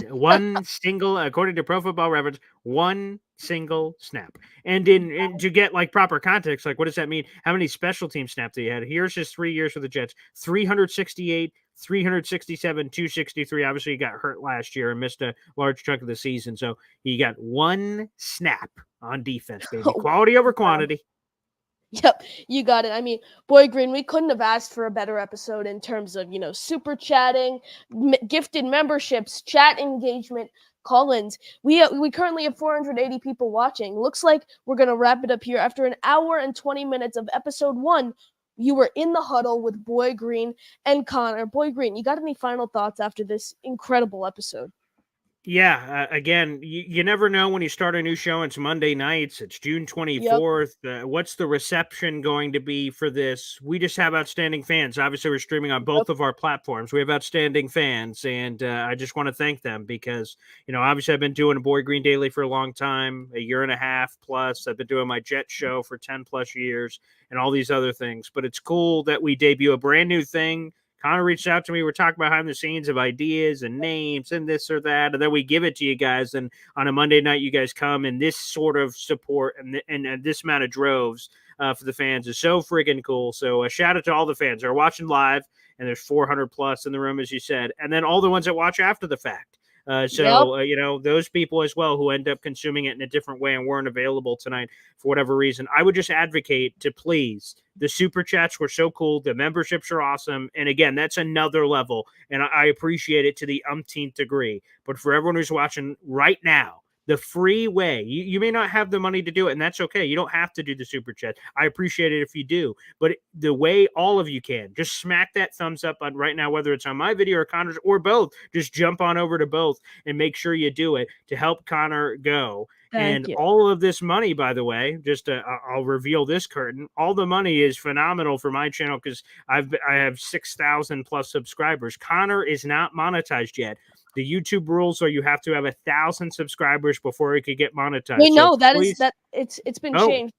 One single, according to Pro Football Reference, one single snap. And to get like proper context, like what does that mean? How many special team snaps he had? Here's his 3 years for the Jets: 368, 367, 263. Obviously, he got hurt last year and missed a large chunk of the season. So he got one snap on defense, baby. Quality over quantity. Yep, you got it. I mean, Boy Green, we couldn't have asked for a better episode in terms of, super chatting, gifted memberships, chat engagement, call-ins. We currently have 480 people watching. Looks like we're going to wrap it up here after an hour and 20 minutes of episode 1. You were in the huddle with Boy Green and Connor. Boy Green, you got any final thoughts after this incredible episode? Yeah, again, you never know when you start a new show. It's Monday nights. It's June 24th. Yep. What's the reception going to be for this? We just have outstanding fans. Obviously, we're streaming on both of our platforms. We have outstanding fans, and I just want to thank them because, obviously I've been doing a Boy Green Daily for a long time, a year and a half plus. I've been doing my Jet show for 10 plus years and all these other things. But it's cool that we debut a brand new thing. Connor reached out to me. We're talking behind the scenes of ideas and names and this or that. And then we give it to you guys. And on a Monday night, you guys come, and this sort of support and this amount of droves for the fans is so freaking cool. So a shout out to all the fans that are watching live, and there's 400 plus in the room, as you said. And then all the ones that watch after the fact. Those people as well who end up consuming it in a different way and weren't available tonight for whatever reason. I would just advocate to please. The super chats were so cool. The memberships are awesome. And again, that's another level. And I appreciate it to the umpteenth degree. But for everyone who's watching right now, the free way, you may not have the money to do it, and that's okay. You don't have to do the super chat. I appreciate it if you do. But the way all of you can, just smack that thumbs up on right now, whether it's on my video or Connor's or both. Just jump on over to both and make sure you do it to help Connor go. Thank you. All of this money, by the way, just I'll reveal this curtain. All the money is phenomenal for my channel because I have 6,000 plus subscribers. Connor is not monetized yet. The YouTube rules are you have to have 1,000 subscribers before it could get monetized. Wait, no, it's been changed.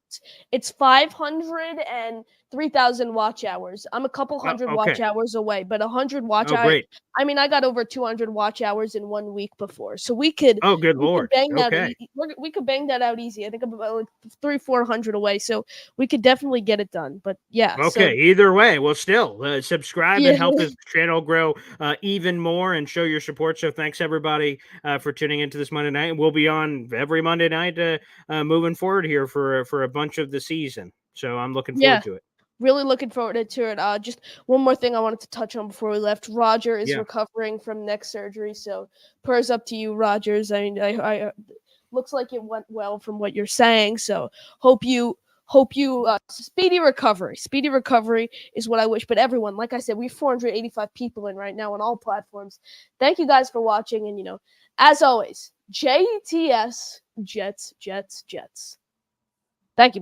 It's 500 and 3,000 watch hours. I'm a couple hundred watch hours away, but 100 watch hours. Great. I mean, I got over 200 watch hours in 1 week before, so we could. Oh, good Lord! We could bang that out easy. I think I'm about like 300-400 away, so we could definitely get it done. But yeah. Okay. Either way, well, still subscribe and help this channel grow even more and show your support. So thanks everybody for tuning into this Monday night. We'll be on every Monday night moving forward here for a bunch of the season. So I'm looking forward to it. Really looking forward to it. Just one more thing I wanted to touch on before we left. Roger is Yeah. recovering from neck surgery, so prayers up to you, Rogers. I mean, I looks like it went well from what you're saying. So hope you speedy recovery. Speedy recovery is what I wish. But everyone, like I said, we have 485 people in right now on all platforms. Thank you guys for watching, and as always, JTS Jets. Thank you, man.